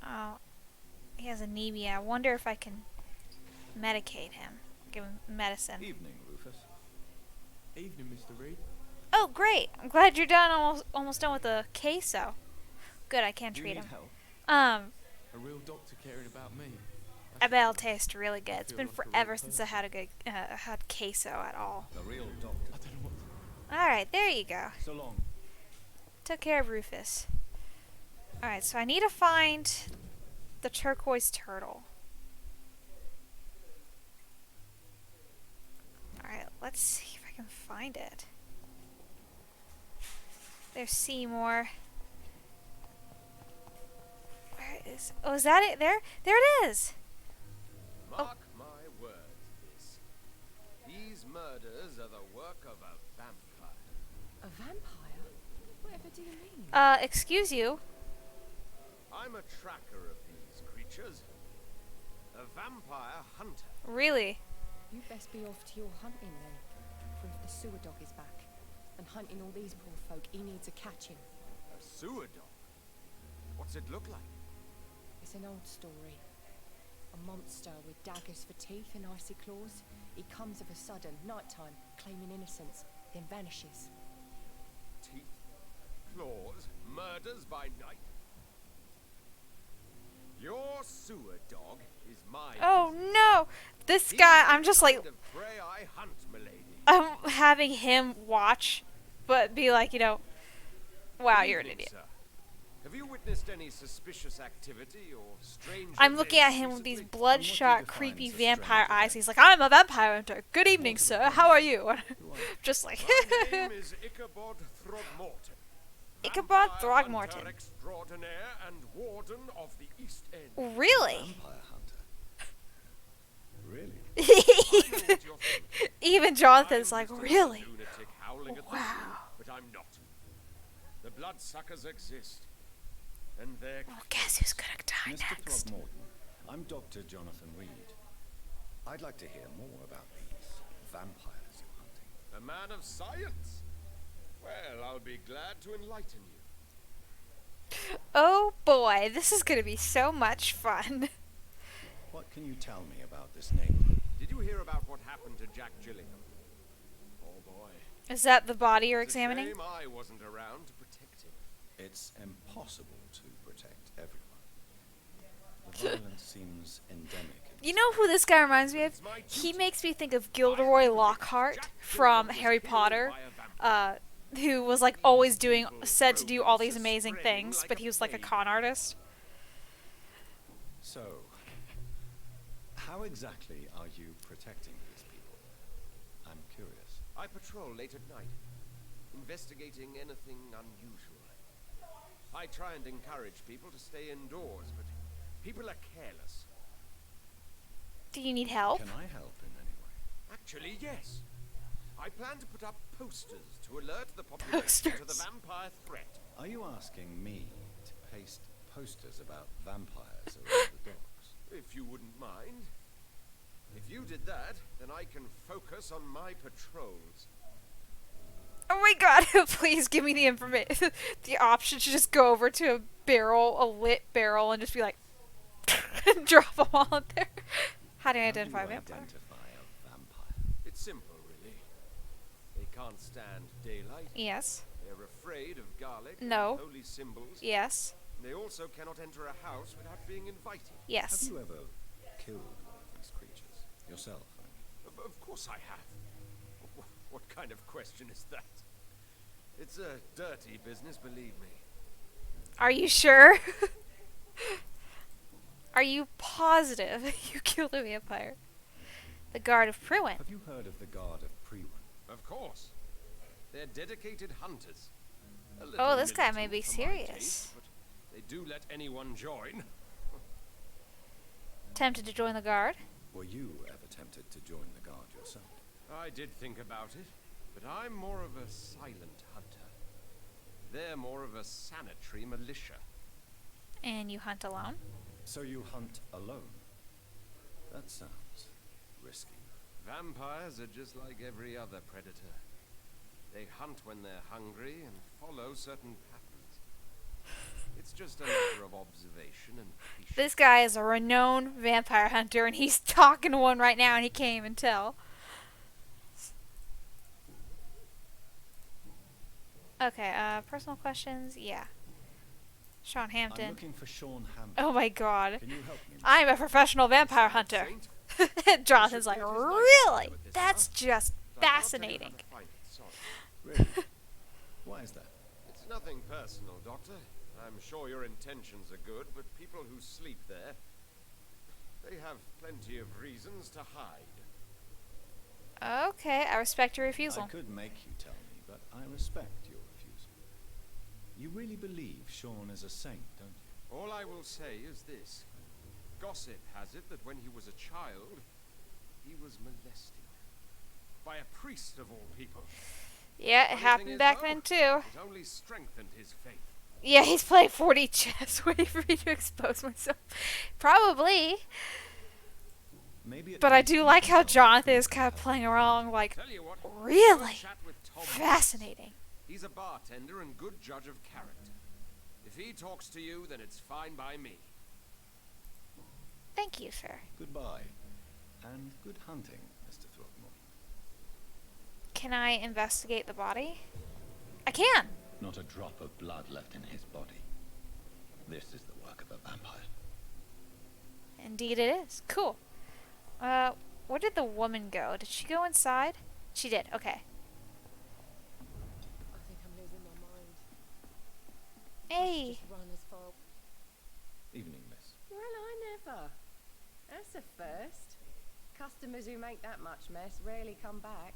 Oh, he has anemia. I wonder if I can medicate him. Give him medicine. Evening, Rufus. Evening, Mr. Reed. Oh, great. I'm glad you're done. Almost done with the queso. Good, I can Do you treat need him. help? A real doctor caring about me. I bet it'll taste really good. It's feel been like a real forever since I person. had a good had queso at all. The real doctor. I don't know what. Alright, there you go. So long. Took care of Rufus. Alright, so I need to find the turquoise turtle. Alright, let's see if I can find it. There's Seymour. Where is... Oh, is that it? There? There it is! Mark my words, miss. These murders are the work of a vampire. A vampire? Whatever do you mean? Excuse you. I'm a tracker of these creatures. A vampire hunter. Really? You best be off to your hunting then. For if the sewer dog is back and hunting all these poor folk, he needs a catching. A sewer dog? What's it look like? It's an old story. A monster with daggers for teeth and icy claws. He comes of a sudden, nighttime, claiming innocence, then vanishes. Teeth, claws, murders by night. Your sewer dog is my Oh business. no! This He's guy, the I'm just like... kind of prey I hunt, milady. I'm having him watch, but be like, you know, wow, you're an Evening, idiot. sir. Have you witnessed any suspicious activity or strange I'm looking at events him with these recently? bloodshot, define creepy as a vampire strange eyes. event? He's like, I'm a vampire hunter. Good evening, sir. How are you? Just like, My name is Ichabod Throgmorton. Ichabod Vampire Throgmorton. Hunter extraordinaire and warden of the East End. Really? Vampire hunter. Really? I know what you're thinking. Even Jonathan's I'm like, just really? a lunatic howling at the Wow. wind, but I'm not. The bloodsuckers exist, and they're Well, guess who's gonna die Mr. next? Throgmorton, I'm Dr. Jonathan Reed. I'd like to hear more about these vampires you're hunting. a man of science. Well, I'll be glad to enlighten you. Oh boy, this is gonna be so much fun. What can you tell me about this neighborhood? Did you hear about what happened to Jack Gillingham? Oh boy. Is that the body you're It's a examining? shame I wasn't around to protect him. It's impossible to protect everyone. The violence seems endemic. You know who this guy reminds me of? He makes me think of Gilderoy Lockhart from Harry Potter, who was like always said to do all these amazing things, but he was like a con artist. So, how exactly are you protecting these people? I'm curious. I patrol late at night, investigating anything unusual. I try and encourage people to stay indoors, but people are careless. Do you need help? Can I help in any way? Actually, yes. I plan to put up posters to alert the population to the Posters? vampire threat. Are you asking me to paste posters about vampires around the docks? If you wouldn't mind. If you did that, then I can focus on my patrols. Oh my god, please give me the information, the option to just go over to a barrel, a lit barrel, and just be like, drop them all in there. How do you identify a How do you vampire? identify a vampire? It's simple, really. They can't stand daylight. Yes. They're afraid of garlic No. and holy symbols. Yes. They also cannot enter a house without being invited. Have Yes. you ever killed one of these creatures? Yourself, I mean. Of course I have. What kind of question is that? It's a dirty business, believe me. Are you sure? Are you positive you killed a vampire? The Guard of Pruin. Have you heard of the Guard of Prewin? Of course. They're dedicated hunters. A little Oh, this guy may militant be for my serious. taste, but they do let anyone join. Tempted to join the Guard? Were you ever tempted to join the Guard yourself? I did think about it, but I'm more of a silent hunter. They're more of a sanitary militia. And you hunt alone? So you hunt alone? That sounds risky. Vampires are just like every other predator. They hunt when they're hungry and follow certain patterns. It's just a matter of observation and patience. This guy is a renowned vampire hunter, and he's talking to one right now, and he can't even tell. Okay, personal questions? Yeah. Sean I'm Hampton. looking for Sean Hampton. Oh my god. Can you help me? I'm a professional vampire hunter. Saint, Jonathan's like, You should be at his really? knife with this, That's huh? just But I can't tell you how fascinating. to find it, sorry. Really? Why is that? It's nothing personal, Doctor. I'm sure your intentions are good, but people who sleep there, they have plenty of reasons to hide. Okay, I respect your refusal. I could make you tell me, but I respect your refusal. You really believe Sean is a saint, don't you? All I will say is this. Gossip has it that when he was a child, he was molested. By a priest of all people. Yeah, it Funny thing happened is, back though, then too. It only strengthened his faith. Yeah, he's playing 40 chess, waiting for me to expose myself. Probably. Maybe. But I do like how Jonathan is kind of playing along, like, Tell you what, really? chat with Tom. Fascinating. He's a bartender and good judge of character. If he talks to you, then it's fine by me. Thank you, sir. Goodbye, and good hunting, Mr. Throckmorton. Can I investigate the body? I can. Not a drop of blood left in his body. This is the work of a vampire. Indeed it is. Cool. Where did the woman go? Did she go inside? She did. Okay. I think I'm losing my mind. I should Hey. just run as pub. Evening, miss. Well, I never. That's a first. Customers who make that much mess rarely come back.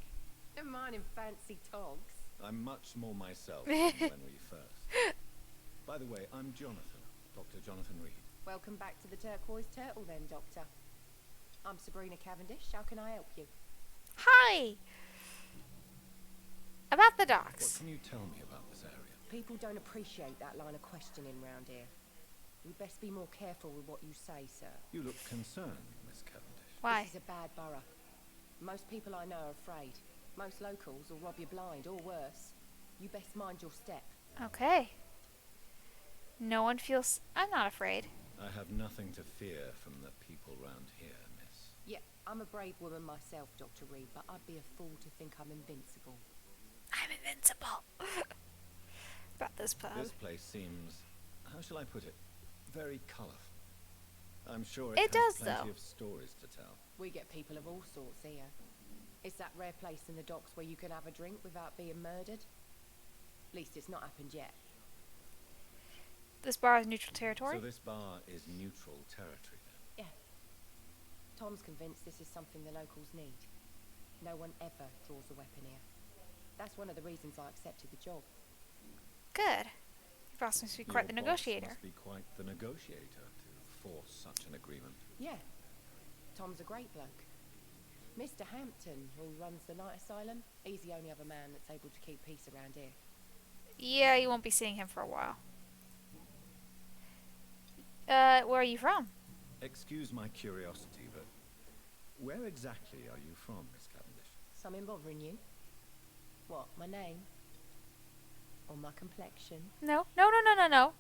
Never mind in fancy togs. I'm much more myself than when we first. By the way, I'm Jonathan, Dr. Jonathan Reed. Welcome back to the Turquoise Turtle then, Doctor. I'm Sabrina Cavendish. How can I help you? Hi! About the What docks. can you tell me about this area? People don't appreciate that line of questioning round here. You'd best be more careful with what you say, sir. You look concerned, Miss Cavendish. Why? This is a bad borough. Most people I know are afraid. Most locals will rob you blind, or worse. You best mind your step. Okay. No one feels... I'm not afraid. I have nothing to fear from the people round here, miss. Yeah, I'm a brave woman myself, Dr. Reed, but I'd be a fool to think I'm invincible. I'm invincible. About this pub. This place seems, how shall I put it, very colourful. I'm sure It it does, has plenty though. of stories to tell. We get people of all sorts here. It's that rare place in the docks where you can have a drink without being murdered. At least it's not happened yet. This bar is neutral territory? So this bar is neutral territory then? Yeah. Tom's convinced this is something the locals need. No one ever draws a weapon here. That's one of the reasons I accepted the job. Good. Your boss must be quite the Your boss negotiator. must be quite the negotiator to force such an agreement. Yeah. Tom's a great bloke. Mr. Hampton, who runs the night asylum, he's the only other man that's able to keep peace around here. Yeah, you won't be seeing him for a while. Where are you from? Excuse my curiosity, but where exactly are you from, Miss Cavendish? Something bothering you? What, my name? Or my complexion? No. No.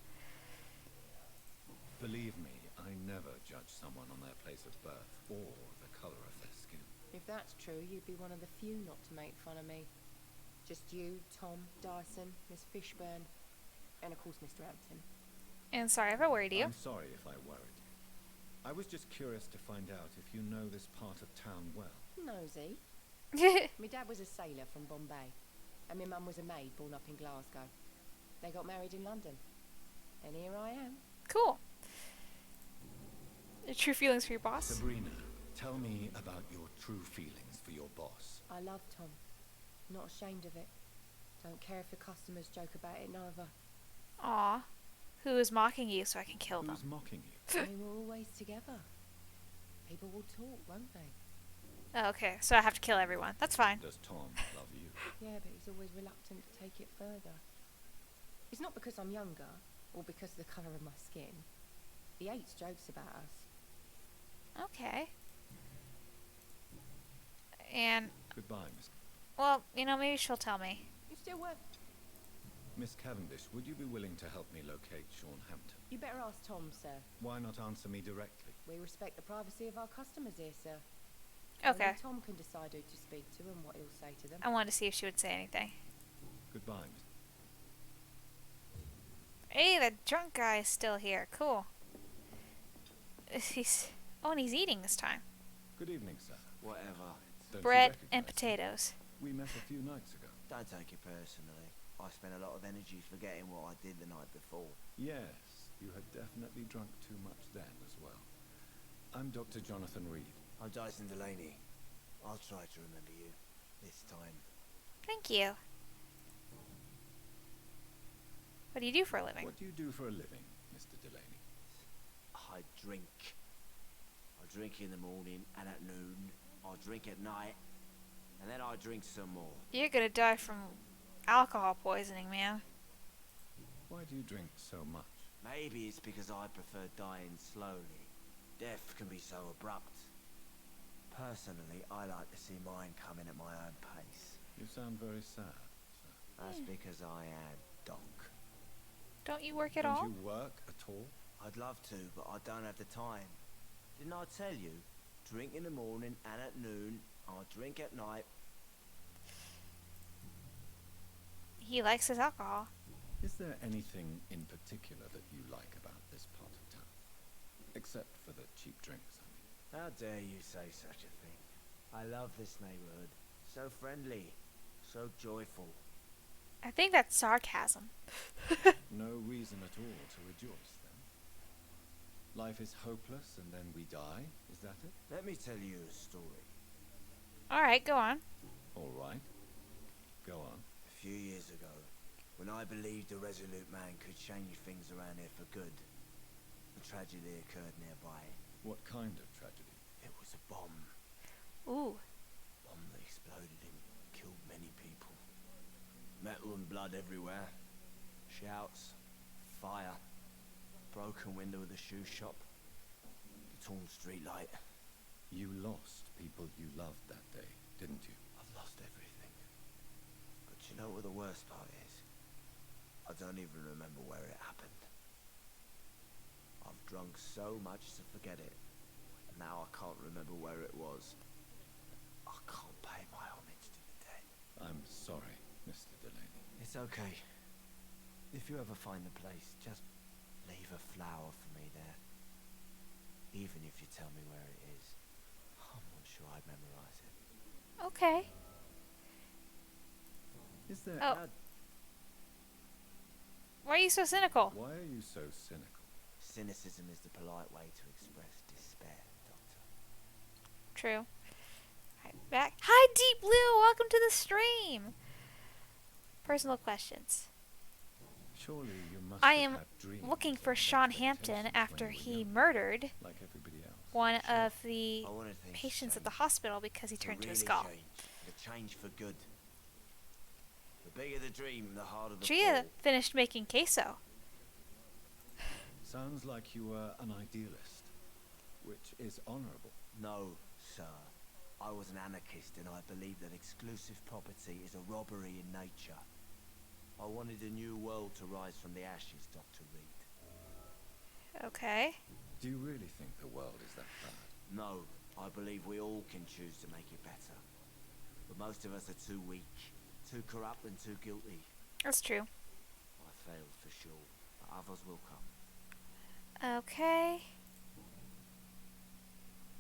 Believe me, I never judge someone on their place of birth or the colour of their skin. If that's true, you'd be one of the few not to make fun of me. Just you, Tom, Dyson, Miss Fishburne, and of course Mr. Hampton. And sorry if I worried you. I'm sorry if I worried you. I was just curious to find out if you know this part of town well. Nosy. My dad was a sailor from Bombay, and my mum was a maid born up in Glasgow. They got married in London, and here I am. Cool. True feelings for your boss? Sabrina, tell me about your true feelings for your boss. I love Tom. Not ashamed of it. Don't care if the customers joke about it neither. Aw. Who is mocking you so I can kill them? Who's mocking you? We were always together. People will talk, won't they? Oh, okay, so I have to kill everyone. That's fine. Does Tom love you? Yeah, but he's always reluctant to take it further. It's not because I'm younger, or because of the colour of my skin. He hates jokes about us. Okay. And, Goodbye, Miss. well, maybe she'll tell me. You still work? Miss Cavendish, would you be willing to help me locate Sean Hampton? You better ask Tom, sir. Why not answer me directly? We respect the privacy of our customers here, sir. Okay. Only Tom can decide who to speak to and what he'll say to them. I wanted to see if she would say anything. Goodbye, Miss. Hey, the drunk guy is still here. Cool. He's... Oh, and he's eating this time. Good evening, sir. Whatever. Don't you Bread recognize and me? potatoes. We met a few nights ago. Don't take it personally. I spent a lot of energy forgetting what I did the night before. Yes, you had definitely drunk too much then as well. I'm Dr. Jonathan Reed. I'm Dyson Delaney. I'll try to remember you. This time. Thank you. What do you do for a living? What do you do for a living, Mr. Delaney? I drink. I drink in the morning and at noon. I drink at night. And then I drink some more. You're gonna die from alcohol poisoning, man. Why do you drink so much? Maybe it's because I prefer dying slowly. Death can be so abrupt. Personally, I like to see mine coming at my own pace. You sound very sad, sir. That's because I am Doc. Don't you work at Don't all? you work at all? I'd love to, but I don't have the time. Didn't I tell you? Drink in the morning and at noon. I drink at night. He likes his alcohol. Is there anything in particular that you like about this part of town? Except for the cheap drinks, I mean. How dare you say such a thing? I love this neighborhood. So friendly. So joyful. I think that's sarcasm. No reason at all to rejoice, then? Life is hopeless and then we die? Is that it? Let me tell you a story. Alright, go on. All right. Go on. A few years ago, when I believed a resolute man could change things around here for good, a tragedy occurred nearby. What kind of tragedy? It was a bomb. Ooh. Bomb that exploded and killed many people. Metal and blood everywhere. Shouts. Fire. Broken window of the shoe shop. The torn street light. You lost people you loved that day, didn't you? I've lost everything. But you know what the worst part is? I don't even remember where it happened. I've drunk so much to forget it. And now I can't remember where it was. I can't pay my homage to the dead. I'm sorry, Mr. Delaney. It's okay. If you ever find the place, just leave a flower for me there. Even if you tell me where it is. I'm not sure I'd memorize it. Okay. Is there Oh. Why are you so cynical? Why are you so cynical? Cynicism is the polite way to express despair, Doctor. True. Alright, back. Hi, Deep Blue! Welcome to the stream! Personal questions. Surely you must I have am had dreams looking for and Sean Hampton expectations after when you were he young, murdered like everybody else. one of the I wanted things to patients at the change. hospital because he To turned to a really skull. change. The change for good. The bigger the dream, the harder the Tria fall. finished making queso. Sounds like you were an idealist, which is honorable. No, sir. I was an anarchist and I believe that exclusive property is a robbery in nature. I wanted a new world to rise from the ashes, Dr. Reed. Okay. Do you really think the world is that bad? No, I believe we all can choose to make it better. But most of us are too weak, too corrupt and too guilty. That's true. I failed for sure, but others will come. Okay.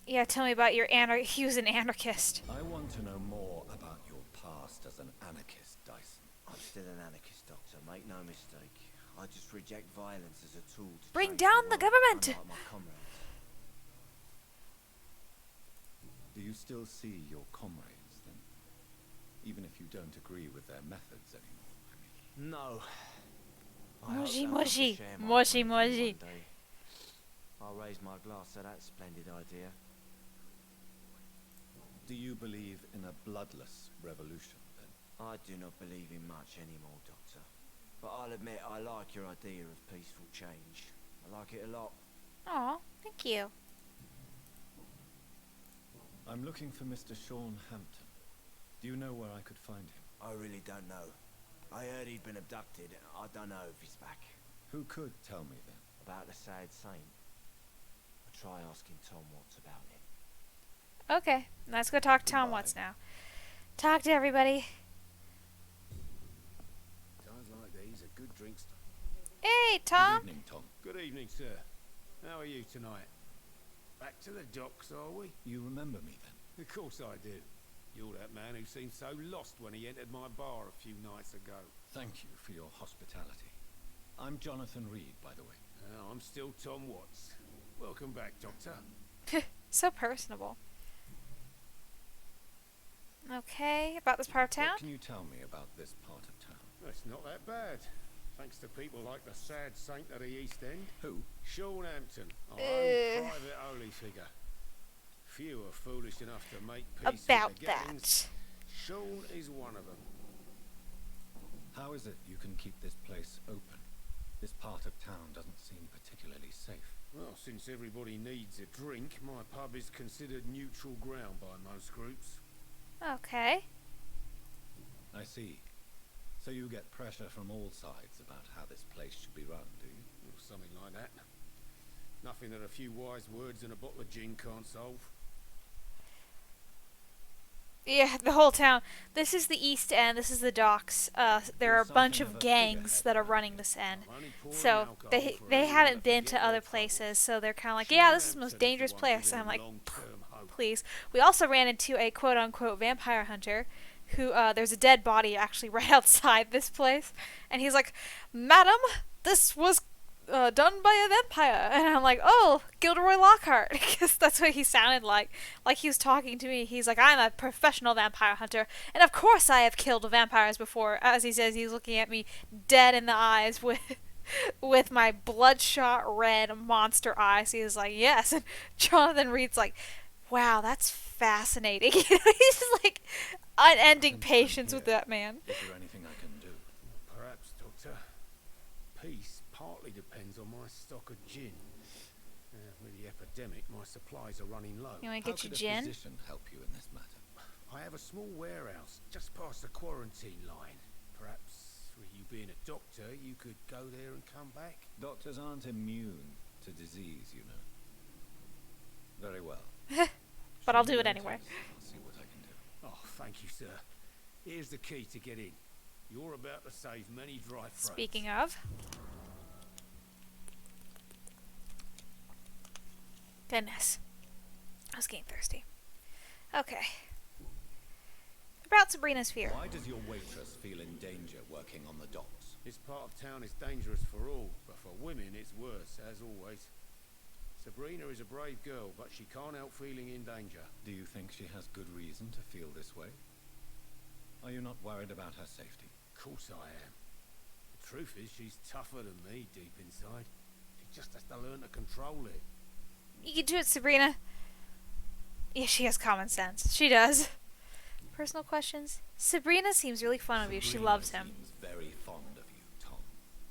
Yeah, tell me about your he was an anarchist. I want to know more about your past as an anarchist, Dyson. I'm still an anarchist, Doctor. Make no mistake. I just reject violence as a tool to Bring change down the world, government! unlike my comrades. Do you still see your comrades, then? Even if you don't agree with their methods anymore, I mean. No. Moji, I hope that moji. I share my Moji, point of view moji. one day. I'll raise my glass to that splendid idea. Do you believe in a bloodless revolution, then? I do not believe in much anymore, Doctor. But I'll admit I like your idea of peaceful change. I like it a lot. Aw, thank you. I'm looking for Mr. Sean Hampton. Do you know where I could find him? I really don't know. I heard he'd been abducted. I don't know if he's back. Who could tell me, then? About the sad saint. I'll try asking Tom Watts about him. Okay, let's go talk to Tom Goodbye. Watts now. Talk to everybody. Times like these are good drinks. Hey, Good Tom! evening, Tom. Good evening, sir. How are you tonight? Back to the docks, are we? You remember me, then? Of course I do. You're that man who seemed so lost when he entered my bar a few nights ago. Thank you for your hospitality. I'm Jonathan Reed, by the way. I'm still Tom Watts. Welcome back, Doctor. So personable. Okay, about this part of town? What can you tell me about this part of town? It's not that bad. Thanks to people like the sad saint of the East End. Who? Sean Hampton, our own private holy figure. Few are foolish enough to make peace About with the Gettings. that. Sean is one of them. How is it you can keep this place open? This part of town doesn't seem particularly safe. Well, since everybody needs a drink, my pub is considered neutral ground by most groups. Okay. I see. So you get pressure from all sides about how this place should be run, do you? Or something like that. Nothing that a few wise words and a bottle of gin can't solve. Yeah, the whole town. This is the East End, this is the docks. There are a bunch of gangs that are running this end. So they haven't been to other places, so they're kind of like, yeah, this is the most dangerous place. And I'm like, please. We also ran into a quote-unquote vampire hunter who there's a dead body actually right outside this place, and he's like, "Madam, this was done by a vampire," and I'm like, "Oh, Gilderoy Lockhart," because that's what he sounded like he was talking to me. He's like, "I'm a professional vampire hunter, and of course I have killed vampires before." As he says, he's looking at me dead in the eyes with my bloodshot red monster eyes. He's like, "Yes," and Jonathan Reed's like, "Wow, that's fascinating." He's just like unending patience with that man. Is there anything I can do? Perhaps, Doctor. Peace partly depends on my stock of gin. With the epidemic, my supplies are running low. You want to How get you could a gin? physician help you in this matter? I have a small warehouse just past the quarantine line. Perhaps, with you being a doctor, you could go there and come back? Doctors aren't immune to disease, you know. Very well. But I'll do it anyway. I'll see what I can do. Oh, thank you, sir. Here's the key to get in. You're about to save many dry throats. Speaking of. Goodness. I was getting thirsty. Okay. About Sabrina's fear. Why does your waitress feel in danger working on the docks? This part of town is dangerous for all, but for women it's worse, as always. Sabrina is a brave girl, but she can't help feeling in danger. Do you think she has good reason to feel this way? Are you not worried about her safety? Of course I am. The truth is, she's tougher than me deep inside. She just has to learn to control it. You can do it, Sabrina. Yeah, she has common sense. She does. Personal questions? Sabrina seems really fond of you. She Sabrina loves him. seems very fond of you, Tom.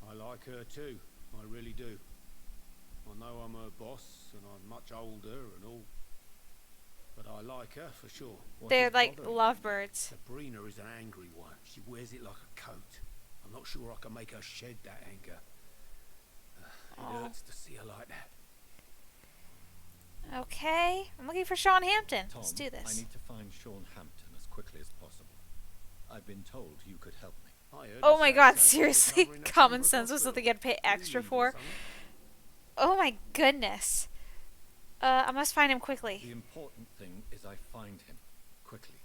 I like her too. I really do. I know I'm her boss, and I'm much older and all. But I like her, for sure. They're like lovebirds. Sabrina is an angry one. She wears it like a coat. I'm not sure I can make her shed that anger. It hurts to see her like that. Okay. I'm looking for Sean Hampton. Tom, Let's do this. I need to find Sean Hampton as quickly as possible. I've been told you could help me. Oh my god, seriously? Common sense was something I'd pay extra for? Oh my goodness. I must find him quickly. The important thing is I find him quickly.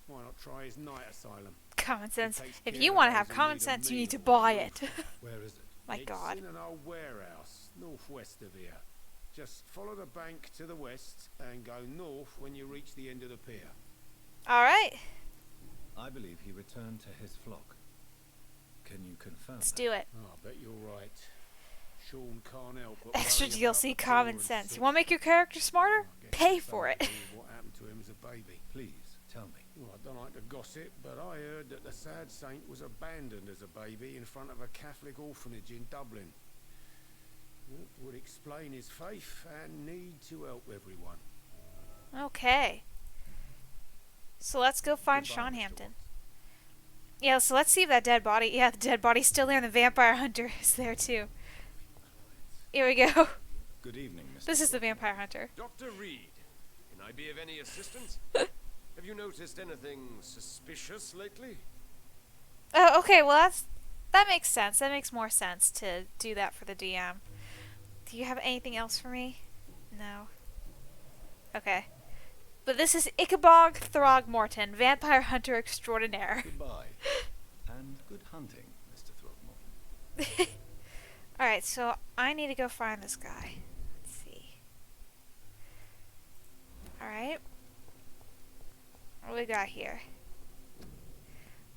Why not try his night asylum? Common sense. takes If care you of want to those have who common need a sense, you need to meal. buy it. Where is it? My god. It's in an old warehouse, northwest of here. Just follow the bank to the west and go north when you reach the end of the pier. Alright. I believe he returned to his flock. Can you confirm Let's that? do it. Oh, I bet you're right. Sean can't help but Extra worry about DLC the common poor and sense. sick. You want to make your character smarter? I guess Pay it's for it. something to do with what happened to him as a baby. Please, tell me. Well, I don't like to gossip, but I heard that the sad saint was abandoned as a baby in front of a Catholic orphanage in Dublin. That would explain his faith and need to help everyone. Okay. So let's go find Goodbye, Sean Mr. Hampton. Watson. Yeah, so let's see if that dead body... Yeah, the dead body's still there and the vampire hunter is there too. Here we go. Good evening, Mr. This is the vampire hunter. Dr. Reed, can I be of any assistance? Have you noticed anything suspicious lately? Oh, okay, well that makes sense. That makes more sense to do that for the DM. Do you have anything else for me? No. Okay. But this is Ichabod Throgmorton, vampire hunter extraordinaire. Goodbye. And good hunting, Mr. Throgmorton. Alright, so I need to go find this guy. Let's see. Alright. What do we got here?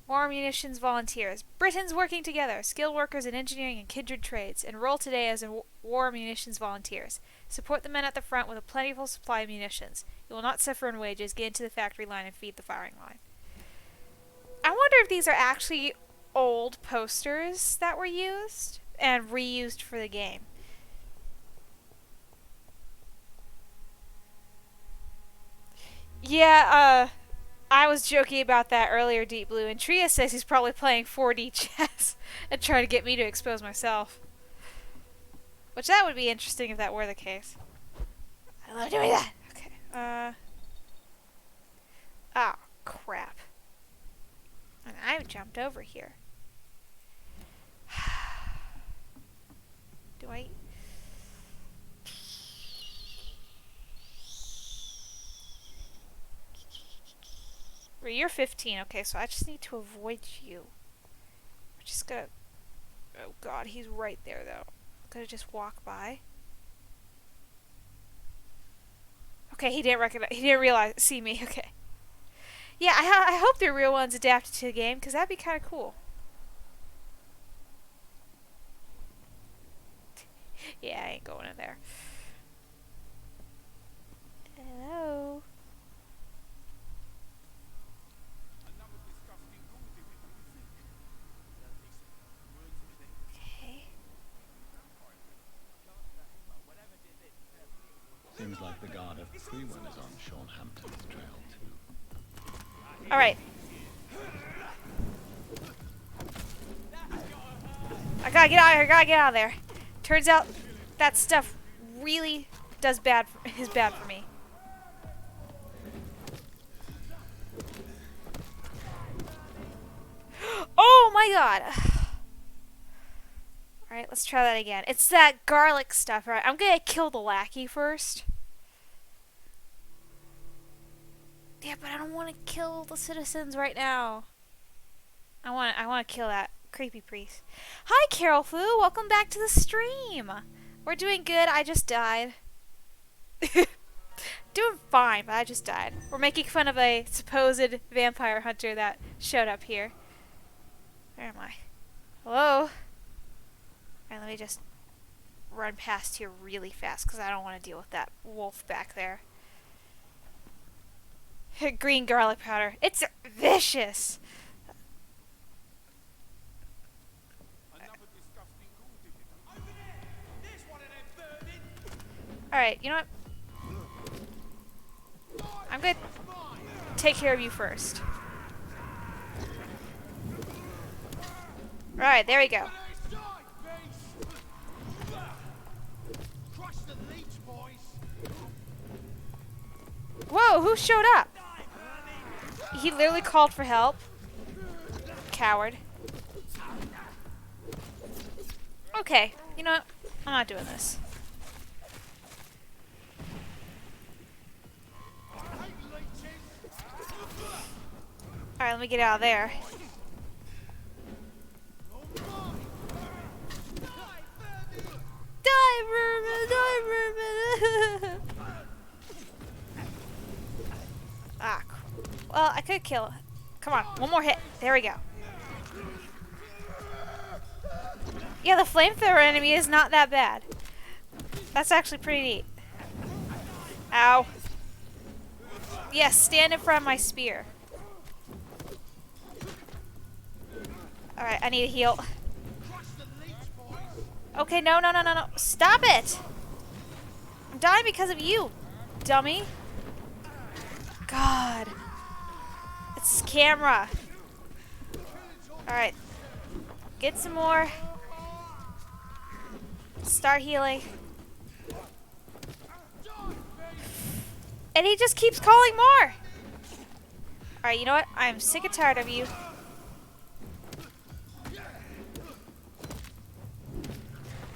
War Munitions Volunteers. Britons working together. Skilled workers in engineering and kindred trades. Enroll today as War Munitions Volunteers. Support the men at the front with a plentiful supply of munitions. You will not suffer in wages. Get into the factory line and feed the firing line. I wonder if these are actually old posters that were used and reused for the game. Yeah, I was joking about that earlier, Deep Blue, and Tria says he's probably playing 4D chess and trying to get me to expose myself. Which that would be interesting if that were the case. I love doing that! Okay, oh, crap. And I've jumped over here. Do I... Well, you're 15. Okay, so I just need to avoid you. I'm just gonna... Oh god, he's right there though. Gonna just walk by. Okay, he didn't see me. Okay. Yeah, I hope the real ones adapted to the game, because that'd be kind of cool. Yeah, I ain't going in there. Hello? Okay. Seems like the guard of Freeman is on Sean Hampton's trail too. Alright. I gotta get out of here, gotta get out of there. Turns out that stuff really is bad for me. Oh my god. Alright, let's try that again. It's that garlic stuff, right? I'm gonna kill the lackey first. Yeah, but I don't want to kill the citizens right now. I want to kill that creepy priest. Hi, Carol Fu. Welcome back to the stream. We're doing good. I just died. Doing fine, but I just died. We're making fun of a supposed vampire hunter that showed up here. Where am I? Hello? Alright, let me just run past here really fast because I don't want to deal with that wolf back there. Green garlic powder. It's vicious! Alright, you know what? I'm gonna take care of you first. Alright, there we go. Whoa, who showed up? He literally called for help. Coward. Okay, you know what? I'm not doing this. Alright, let me get out of there. Die, vermin! Die, vermin! Ah, well, I could kill it. Come on, one more hit. There we go. Yeah, the flamethrower enemy is not that bad. That's actually pretty neat. Ow. Yes, stand in front of my spear. Alright, I need a heal. Okay, no. Stop it! I'm dying because of you, dummy. God. It's camera. Alright. Get some more. Start healing. And he just keeps calling more! Alright, you know what? I'm sick and tired of you.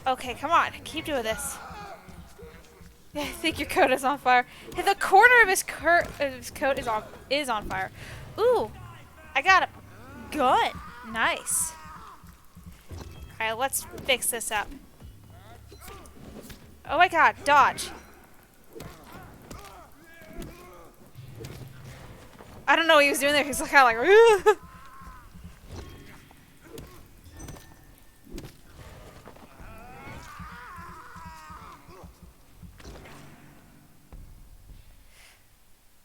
Okay, come on. Keep doing this. I think your coat is on fire. The corner of his coat is on fire. Ooh, I got a gun. Nice. Alright, let's fix this up. Oh my god, dodge. I don't know what he was doing there. He's kind of like...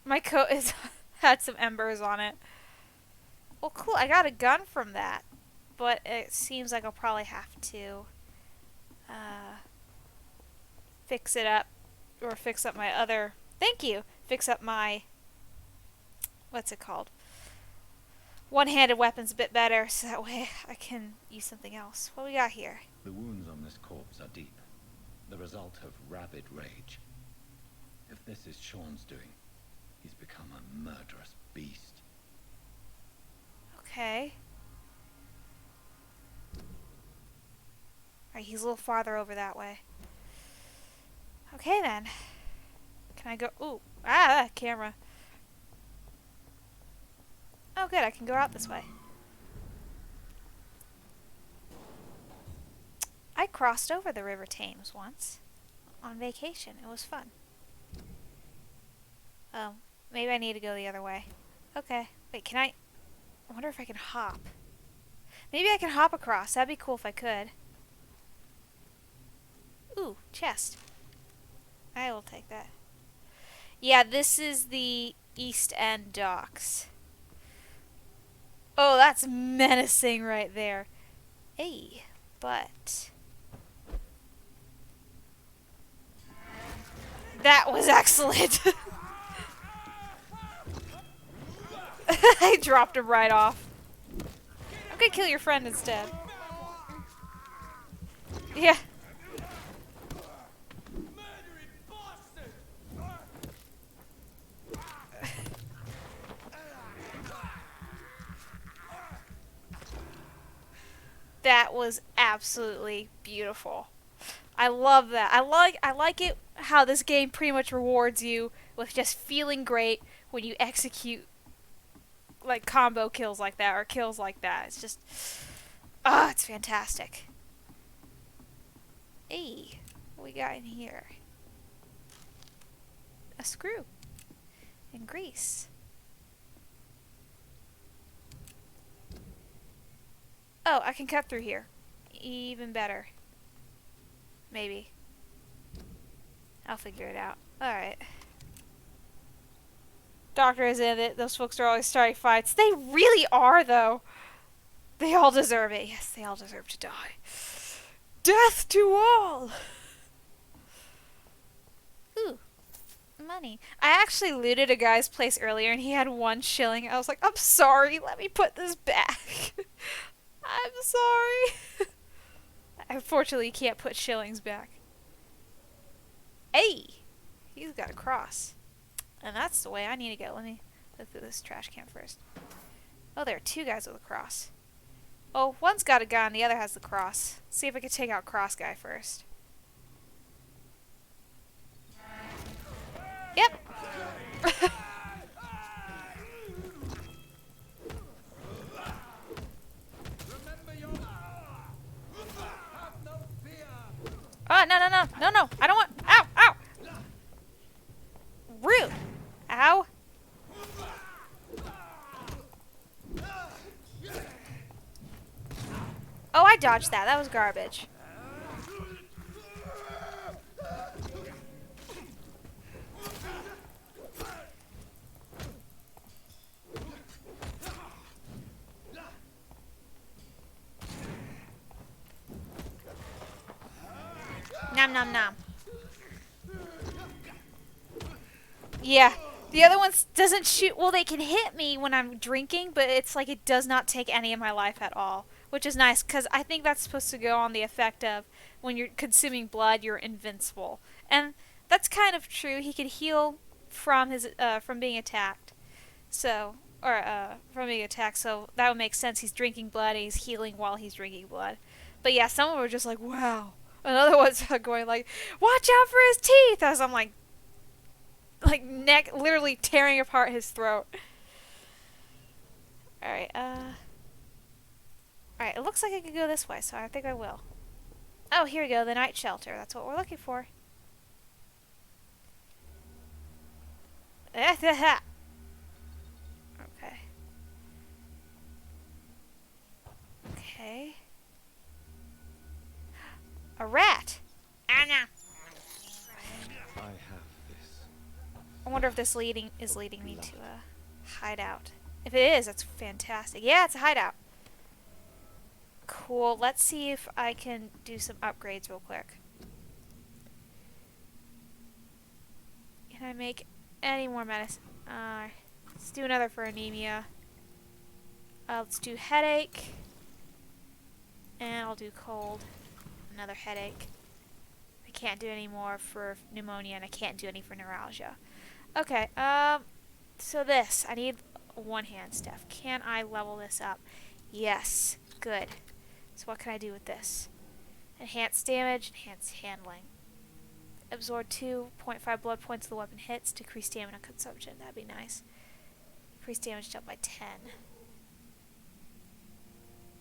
My coat had some embers on it. Well, cool. I got a gun from that. But it seems like I'll probably have to fix it up. Or fix up my other... Thank you! Fix up my... What's it called? One-handed weapon's a bit better, so that way I can use something else. What we got here? The wounds on this corpse are deep. The result of rabid rage. If this is Sean's doing, he's become a murderous beast. Okay. Alright, he's a little farther over that way. Okay then. Can I go? Ooh. Ah, camera. good, I can go out this way. I crossed over the River Thames once. On vacation. It was fun. Oh, maybe I need to go the other way. Okay. Wait, can I wonder if I can hop. Maybe I can hop across. That'd be cool if I could. Ooh, chest. I will take that. Yeah, this is the East End docks. Oh, that's menacing right there. Hey, but... that was excellent. I dropped him right off. I'm gonna kill your friend instead. Yeah. That was absolutely beautiful. I love that. I like it how this game pretty much rewards you with just feeling great when you execute like combo kills like that or kills like that. It's just it's fantastic. Hey, what we got in here? A screw and grease. Oh, I can cut through here. Even better. Maybe. I'll figure it out. Alright. Doctor is in it. Those folks are always starting fights. They really are, though. They all deserve it. Yes, they all deserve to die. Death to all! Ooh. Money. I actually looted a guy's place earlier and he had 1 shilling. I was like, I'm sorry. Let me put this back. I'm sorry. Unfortunately, you can't put shillings back. Hey! He's got a cross. And that's the way I need to go. Let me go through this trash can first. Oh, there are 2 guys with a cross. Oh, one's got a gun, the other has the cross. See if I can take out cross guy first. Yep. Oh, no, no, no, no, no. I don't want... Ow, ow. Rude. Ow. Oh, I dodged that. That was garbage. Nom nom nom. Yeah. The other one doesn't shoot. Well, they can hit me when I'm drinking, but it's like it does not take any of my life at all. Which is nice, because I think that's supposed to go on the effect of when you're consuming blood, you're invincible. And that's kind of true. He can heal from his from being attacked. So, from being attacked. So that would make sense. He's drinking blood and he's healing while he's drinking blood. But yeah, some of them are just like, wow. Another one's going like, watch out for his teeth! As I'm like neck, literally tearing apart his throat. Alright, Alright, it looks like I could go this way, so I think I will. Oh, here we go, the night shelter. That's what we're looking for. Okay. Okay. A rat! Ah, no. I have this. I wonder if this is leading me to a hideout. If it is, that's fantastic. Yeah, it's a hideout. Cool. Let's see if I can do some upgrades real quick. Can I make any more medicine? Let's do another for anemia. Let's do headache. And I'll do cold. Another headache. I can't do any more for pneumonia, and I can't do any for neuralgia. Okay, so this. I need 1-hand stuff. Can I level this up? Yes. Good. So what can I do with this? Enhance damage, enhance handling. Absorb 2.5 blood points of the weapon hits, decrease stamina consumption. That'd be nice. Increase damage dealt by 10.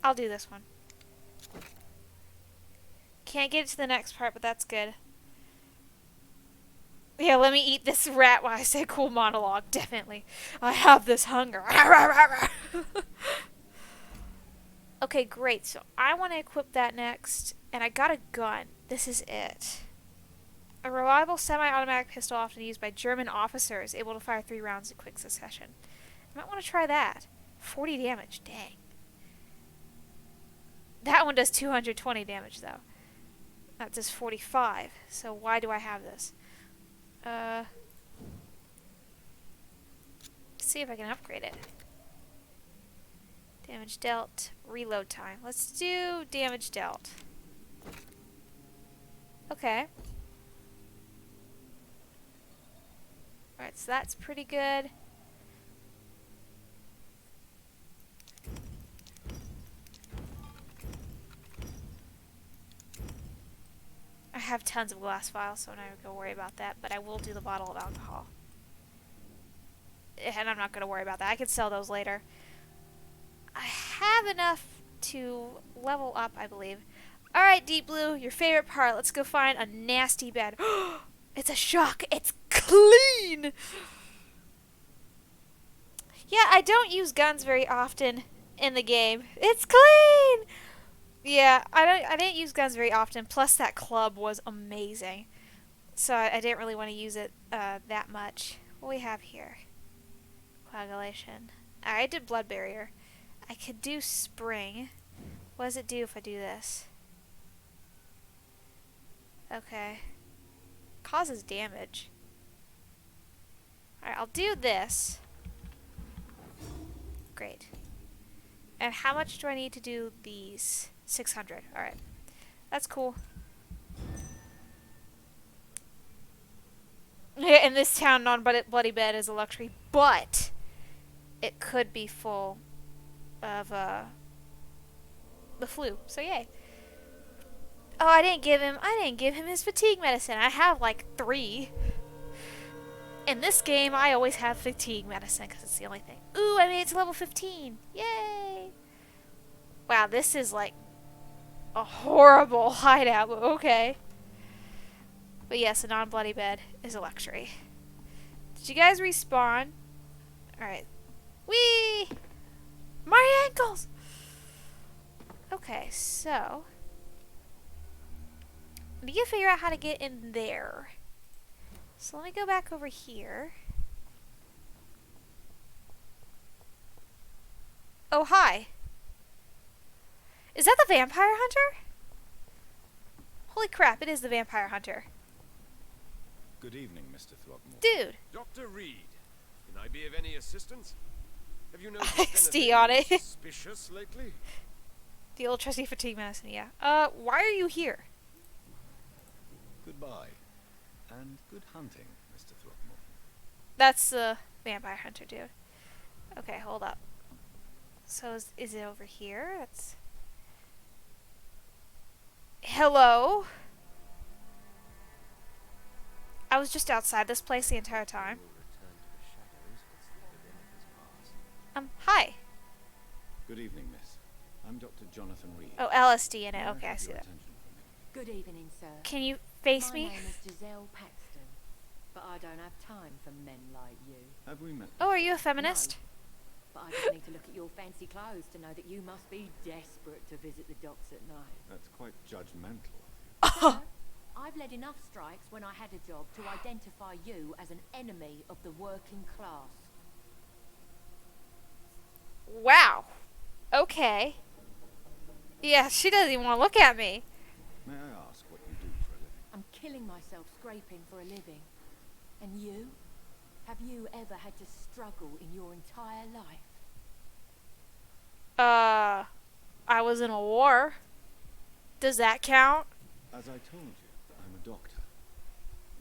I'll do this one. Can't get to the next part, but that's good. Yeah, let me eat this rat while I say cool monologue. Definitely. I have this hunger. Okay, great. So I want to equip that next. And I got a gun. This is it. A reliable semi-automatic pistol often used by German officers, able to fire 3 rounds in quick succession. I might want to try that. 40 damage. Dang. That one does 220 damage, though. That does 45. So why do I have this? See if I can upgrade it. Damage dealt. Reload time. Let's do damage dealt. Okay. Alright, so that's pretty good. I have tons of glass vials, so I'm not even going to worry about that, but I will do the bottle of alcohol. And I'm not going to worry about that. I can sell those later. I have enough to level up, I believe. Alright, Deep Blue, your favorite part. Let's go find a nasty bed. It's a shock. It's clean! Yeah, I don't use guns very often in the game. It's clean! Yeah, I didn't use guns very often. Plus, that club was amazing. So I didn't really want to use it that much. What do we have here? Coagulation. I did blood barrier. I could do spring. What does it do if I do this? Okay. Causes damage. Alright, I'll do this. Great. And how much do I need to do these? 600. Alright. That's cool. Yeah, in this town, non-bloody bed is a luxury, but it could be full of the flu. So yay. Oh, I didn't give him his fatigue medicine. I have like 3. In this game, I always have fatigue medicine because it's the only thing. Ooh, I made it to level 15. Yay! Wow, this is like a horrible hideout, but okay. But yes, a non-bloody bed is a luxury. Did you guys respawn? Alright. Whee! My ankles! Okay, so I need to figure out how to get in there. So let me go back over here. Oh, hi. Is that the vampire hunter? Holy crap, it is the vampire hunter. Good evening, Mr. Throgmorton. Dude. Dr. Reed, can I be of any assistance? Have you noticed XD on it. suspicious lately? The old trusty fatigue medicine, yeah. Why are you here? Goodbye. And good hunting, Mr. Throgmorton. That's the vampire hunter dude. Okay, hold up. So is it over here? That's... Hello? I was just outside this place the entire time. Hi. Good evening, miss. I'm Dr. Jonathan Reed. Oh, LSD in it. Okay, I see that. Good evening, sir. Can you face me? My name is Giselle Paxton, but I don't have time for men like you. Have we met? Oh, are you a feminist? No, but I just need to look at your fancy clothes to know that you must be desperate to visit the docks at night. That's quite judgmental. Sir, I've led enough strikes when I had a job to identify you as an enemy of the working class. Wow. Okay. Yeah, she doesn't even want to look at me. May I ask what you do for a living? I'm killing myself scraping for a living. And you? Have you ever had to struggle in your entire life? I was in a war. Does that count? As I told you, I'm a doctor.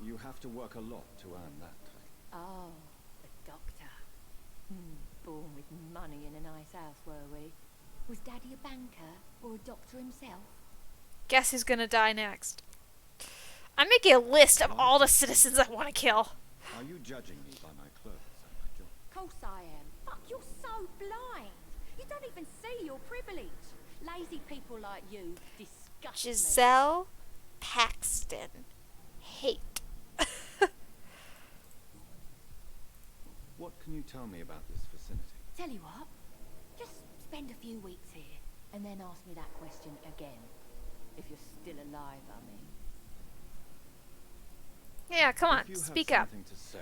You have to work a lot to earn that title. Oh, a doctor. Born with money in a nice house, were we? Was Daddy a banker or a doctor himself? Guess who's gonna die next? I'm making a list of all the citizens I want to kill. Are you judging me by my clothes and my job? Course I am. You're so blind. You don't even see your privilege. Lazy people like you disgust me. Giselle Paxton. Hate. What can you tell me about this vicinity? Tell you what, just spend a few weeks here and then ask me that question again. If you're still alive, I mean. Yeah, come on, If you speak have up. something to say,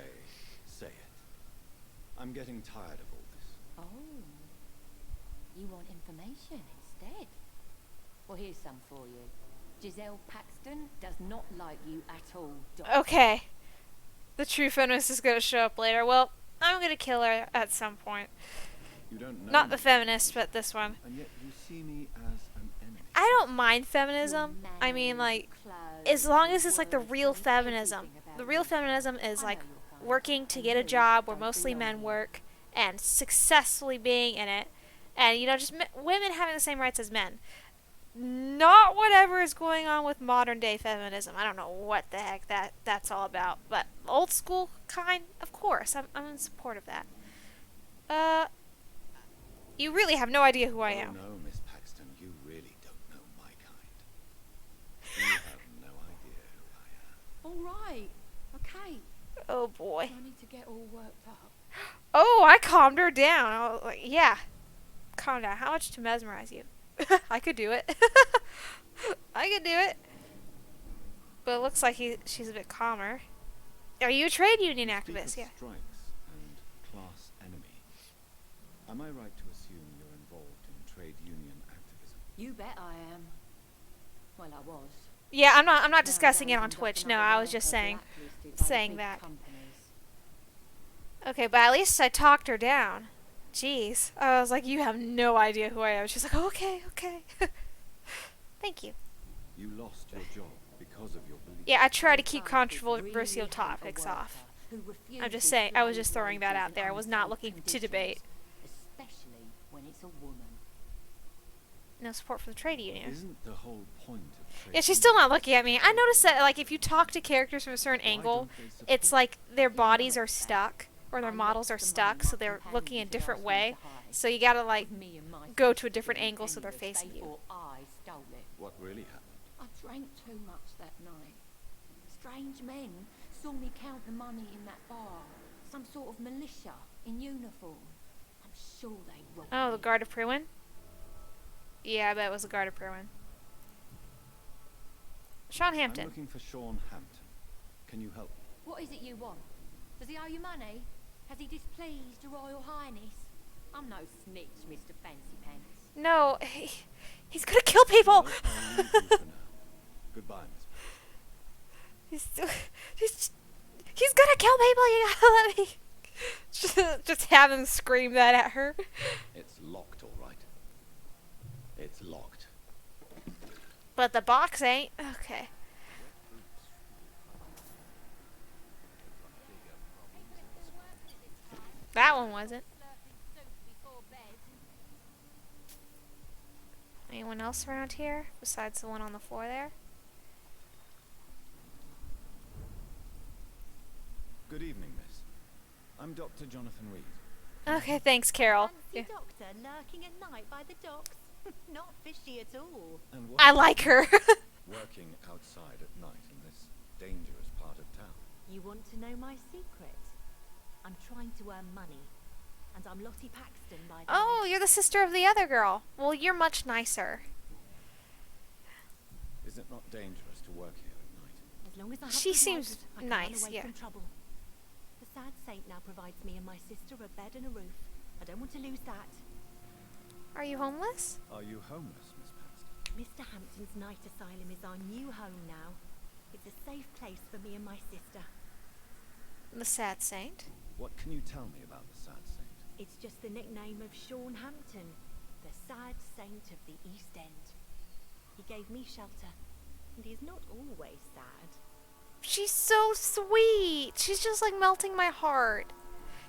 say it. I'm getting tired of all this. Oh, you want information instead? Well, here's some for you. Giselle Paxton does not like you at all, Doc. Okay. The true feminist is gonna show up later. Well, I'm gonna kill her at some point. You don't know Not the me, feminist, but this one. and yet you see me as an enemy. I don't mind feminism. I mean, like, as long as it's like the real feminism. The real feminism is like working to get a job where mostly men work and successfully being in it, and you know, just women having the same rights as men. Not whatever is going on with modern day feminism. I don't know what the heck that's all about, but old school kind, of course. I'm in support of that. You really have no idea who I am. Oh no, Miss Paxton, you really don't know my kind. You have no idea who I am. All right, okay. Oh boy. No need to get all worked up. Oh, I calmed her down. I was like, yeah, calm down. How much to mesmerize you? I could do it. I could do it. But it looks like she's a bit calmer. Are you a trade union activist? Yeah. Strikes and class enemy. Am I right to assume you're involved in trade union activism? You bet I am. Well, I was. Yeah, I'm not discussing it on Twitch. No, I was just saying that. Okay, but at least I talked her down. Jeez. I was like, you have no idea who I am. She's like, oh, okay. Thank you. You lost your job because of your beliefs. Yeah, I try to keep controversial topics off. I'm just saying, I was just throwing that out there. I was not looking to debate. Especially when it's a woman. No support for the trade union. Isn't the whole point of trade Yeah, she's still not looking at me. I noticed that, like, if you talk to characters from a certain angle, it's like their bodies are stuck, or their models are stuck, so they're looking a different way. So you gotta, like, go to a different angle so they're facing you. What really happened? I drank too much that night. Strange men saw me count the money in that bar. Some sort of militia in uniform. I'm sure they robbed Oh, the me. Guard of Pruin? Yeah, I bet it was the Guard of Pruin. Sean I'm Hampton. looking for Sean Hampton. Can you help me? What is it you want? Does he owe you money? Has he displeased your Royal Highness? I'm no snitch, Mr. Fancy Pants. No, he's gonna kill people! Well, I'll leave you for now. Goodbye, Miss Paxton. He's gonna kill people, you gotta let me... just have him scream that at her. It's locked, all right. It's locked. But the box ain't. Okay. That one wasn't. Anyone else around here besides the one on the floor there? Good evening, miss. I'm Dr. Jonathan Reed. Okay, thanks, Carol. Fancy doctor lurking at night by the docks. Not fishy at all. And what I like her. working outside at night in this dangerous part of town? You want to know my secret? I'm trying to earn money. And I'm Lottie Paxton, by the Oh, way. you're the sister of the other girl. Well, you're much nicer. Is it not dangerous to work here at night? As long as I have She good seems lights, I can nice, run away yeah. from trouble. The sad saint now provides me and my sister a bed and a roof. I don't want to lose that. Are you homeless? Are you homeless, Miss Paxton? Mr. Hampton's night asylum is our new home now. It's a safe place for me and my sister. The sad saint. What can you tell me about the sad saint? It's just the nickname of Sean Hampton, the sad saint of the East End. He gave me shelter, and he is not always sad. She's so sweet. She's just like melting my heart.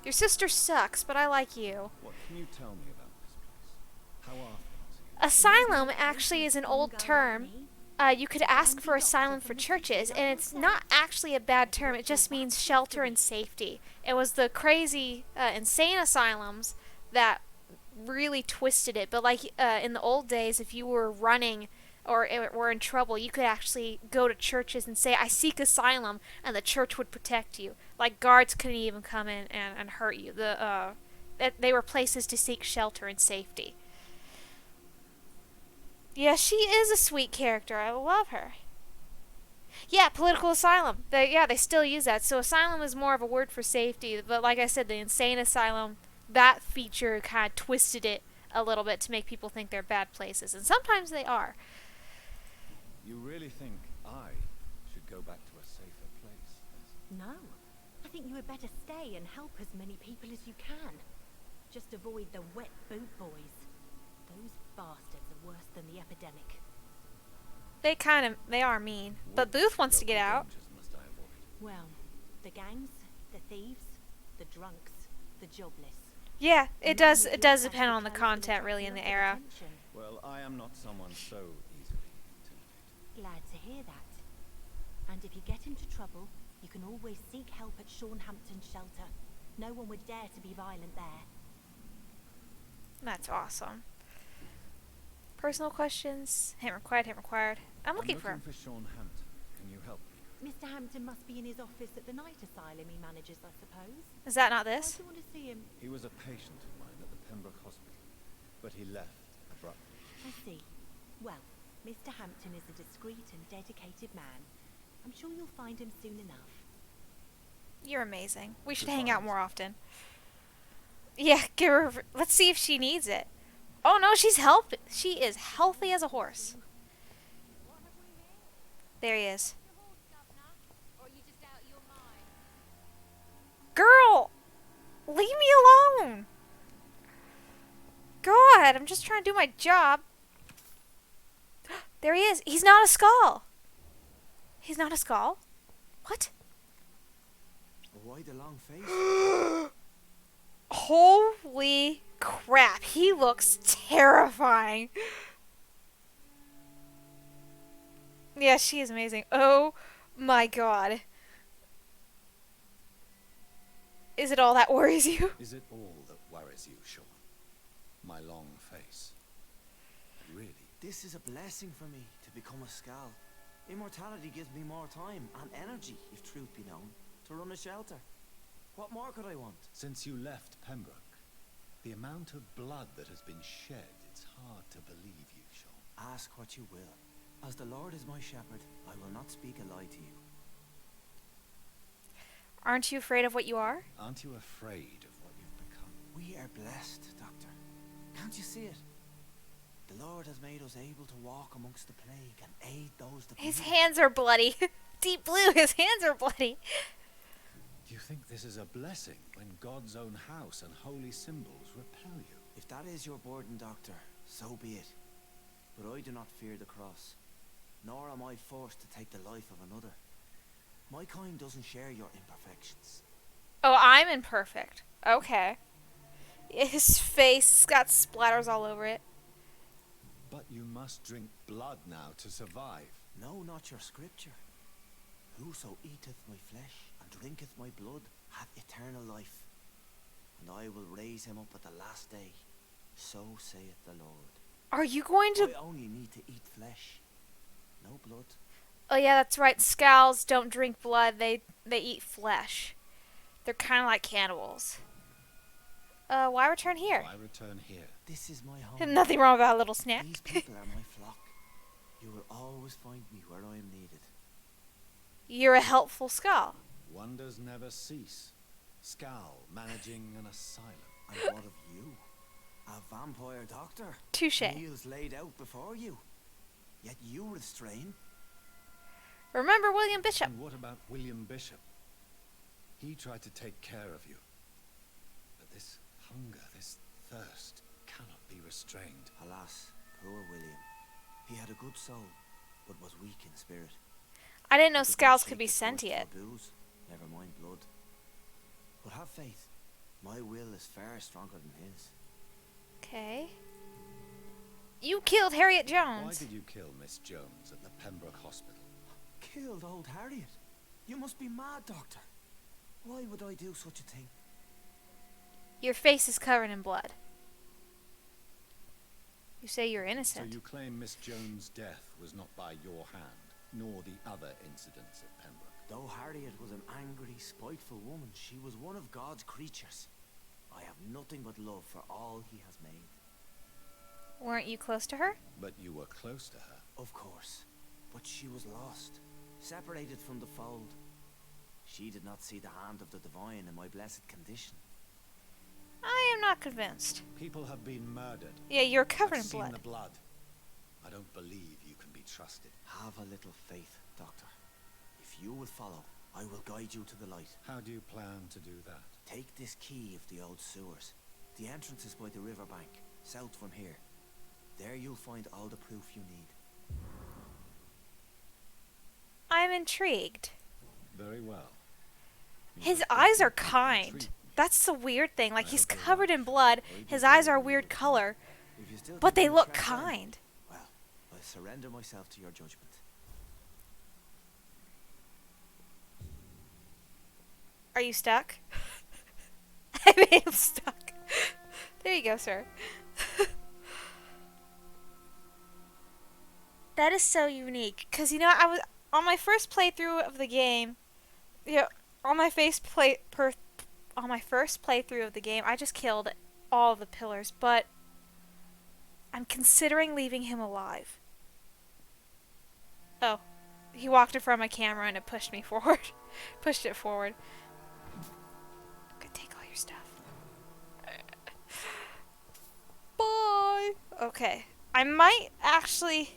Your sister sucks, but I like you. What can you tell me about this place? How often is it? Asylum actually is an old term. You could ask for asylum for churches, and it's not actually a bad term. It just means shelter and safety. It was the crazy, insane asylums that really twisted it. But like in the old days, if you were running or were in trouble, you could actually go to churches and say, "I seek asylum," and the church would protect you. Like guards couldn't even come in and hurt you. They were places to seek shelter and safety. Yeah, she is a sweet character. I love her. Yeah, political asylum. They still use that. So asylum is more of a word for safety, but like I said, the insane asylum, that feature kind of twisted it a little bit to make people think they're bad places, and sometimes they are. You really think I should go back to a safer place? No. I think you had better stay and help as many people as you can. Just avoid the wet boot boys. Those bastards are worse than the epidemic. They are mean. But Booth wants to get out. Must I avoid? Well, the gangs, the thieves, the drunks, the jobless. Yeah, it does depend on the content really in the era. Well, I am not someone so easily intimidated. Glad to hear that. And if you get into trouble, you can always seek help at Shornhampton Shelter. No one would dare to be violent there. That's awesome. Personal questions. Hint required, hint required. I'm looking for him. Sean Hampton. Can you help me? Mr. Hampton must be in his office at the night asylum he manages, I suppose. Is that not Why this? do you want to see him? He was a patient of mine at the Pembroke Hospital, but he left abruptly. I see. Well, Mr. Hampton is a discreet and dedicated man. I'm sure you'll find him soon enough. You're amazing. We should hang out more often. Yeah, give her. Let's see if she needs it. Oh no, she's healthy. She is healthy as a horse. There he is. Girl, leave me alone. God, I'm just trying to do my job. There he is. He's not a skull. He's not a skull. What? Why the long face? Holy crap, he looks terrifying. Yeah, she is amazing. Oh my god. Is it all that worries you? Is it all that worries you, Sean? My long face? Really? This is a blessing for me to become a Skal. Immortality gives me more time and energy, if truth be known, to run a shelter. What more could I want? Since you left Pembroke, the amount of blood that has been shed, it's hard to believe you, Sean. Ask what you will. As the Lord is my shepherd, I will not speak a lie to you. Aren't you afraid of what you are? Aren't you afraid of what you've become? We are blessed, Doctor. Can't you see it? The Lord has made us able to walk amongst the plague and aid those that His need. hands are bloody. Deep blue, his hands are bloody. Do you think this is a blessing when God's own house and holy symbols repel you? If that is your burden, Doctor, so be it. But I do not fear the cross, nor am I forced to take the life of another. My kind doesn't share your imperfections. Oh, I'm imperfect. Okay. His face got splatters all over it. But you must drink blood now to survive. No, not your scripture. Whoso eateth my flesh and drinketh my blood hath eternal life, and I will raise him up at the last day. So saith the Lord. Are you going to... I only need to eat flesh, no blood. Oh yeah, that's right. Skals don't drink blood. They eat flesh. They're kind of like cannibals. Why return here? Why return here? This is my home. Nothing wrong about a little snack. These people are my flock. You will always find me where I am needed. You're a helpful Skal. Wonders never cease. Skal managing an asylum. And what of you? A vampire doctor. Touche. Meals laid out before you. Yet you restrain. Remember William Bishop. And what about William Bishop? He tried to take care of you. But this hunger, this thirst, cannot be restrained. Alas, poor William. He had a good soul, but was weak in spirit. I didn't know He could not Skals take could be his thirst sentient. for booze, never mind blood. But have faith. My will is far stronger than his. Okay. You killed Harriet Why Jones. did you kill Miss Jones at the Pembroke Hospital? Killed old Harriet? You must be mad, Doctor. Why would I do such a thing? Your face is covered in blood. You say you're So innocent. you claim Miss Jones' death was not by your hand, nor the other incidents at Pembroke. Though Harriet was an angry, spiteful woman, she was one of God's creatures. I have nothing but love for all he has made. Weren't you close to her? But you were close to her. Of course. But she was lost, separated from the fold. She did not see the hand of the divine in my blessed condition. I am not convinced. People have been murdered. Yeah, you're covered I've in seen blood. the blood. I don't believe you can be trusted. Have a little faith, Doctor. If you will follow, I will guide you to the light. How do you plan to do that? Take this key of the old sewers. The entrance is by the riverbank, south from here. There you'll find all the proof you need. I'm intrigued. Very well. His eyes are kind. That's the weird thing. Like, he's covered in blood. His eyes are a weird color. If you still But think they I'm a look threat, then, kind. well, I surrender myself to your judgment. Are you stuck? I made him stuck. There you go, sir. That is so unique. Because, you know, I was on my first playthrough of the game. Yeah, on my first playthrough of the game, I just killed all the pillars, but I'm considering leaving him alive. Oh, he walked in front of my camera and it pushed me forward. Pushed it forward. Good, take all your stuff. Bye. Okay, I might actually.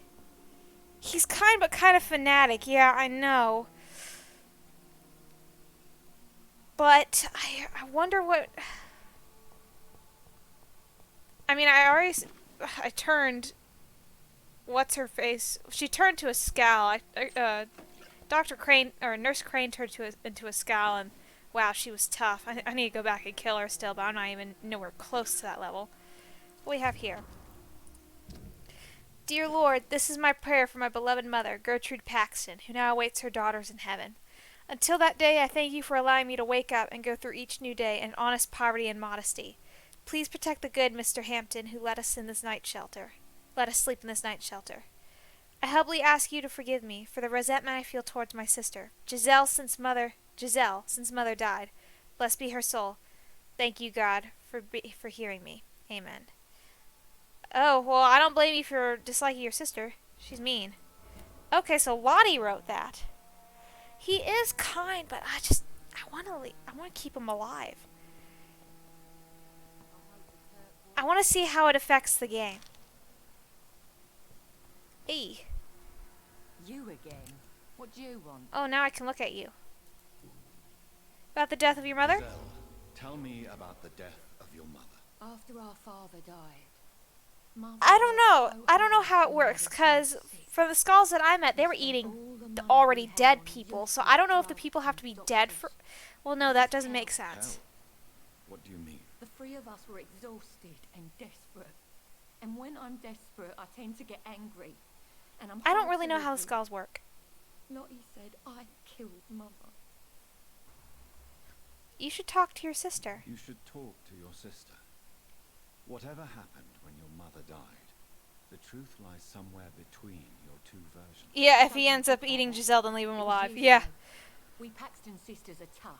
He's kind but kind of fanatic. Yeah, I know. But I wonder what. I mean, I turned. What's her face? She turned to a scowl. Dr. Crane or Nurse Crane turned into a scowl, and wow, she was tough. I need to go back and kill her still, but I'm not even nowhere close to that level. What do we have here? Dear Lord, this is my prayer for my beloved mother, Gertrude Paxton, who now awaits her daughters in heaven. Until that day, I thank you for allowing me to wake up and go through each new day in honest poverty and modesty. Please protect the good Mr. Hampton, who let us sleep in this night shelter. I humbly ask you to forgive me for the resentment I feel towards my sister, Giselle, since mother died. Blessed be her soul. Thank you, God, for hearing me. Amen. Oh, well, I don't blame you for disliking your sister. She's mean. Okay, so Lottie wrote that. He is kind, but I want to keep him alive. I want to see how it affects the game. Hey. You again? What do you want? Oh, now I can look at you. About the death of your mother? Giselle, tell me about the death of your mother. After our father died, Mother I don't know. so I don't know how it hard works, for because mother's sake. from the skulls that I met, they were Spent eating all the the money already we had dead on people. your So I don't know if the drugs people have to be and dead for... doctors. Well, no, that doesn't make Hell? sense. What do you mean? The three of us were exhausted and desperate. And when I'm desperate, I tend to get angry. And I'm I don't hard really to know how the live with. skulls work. Lottie said I killed Mother. You should talk to your sister. You should talk to your sister. Whatever happened when your mother died, the truth lies somewhere between your two versions. Yeah, if he ends up eating Giselle, then leave him It was alive. years Yeah. ago. We Paxton sisters are tough.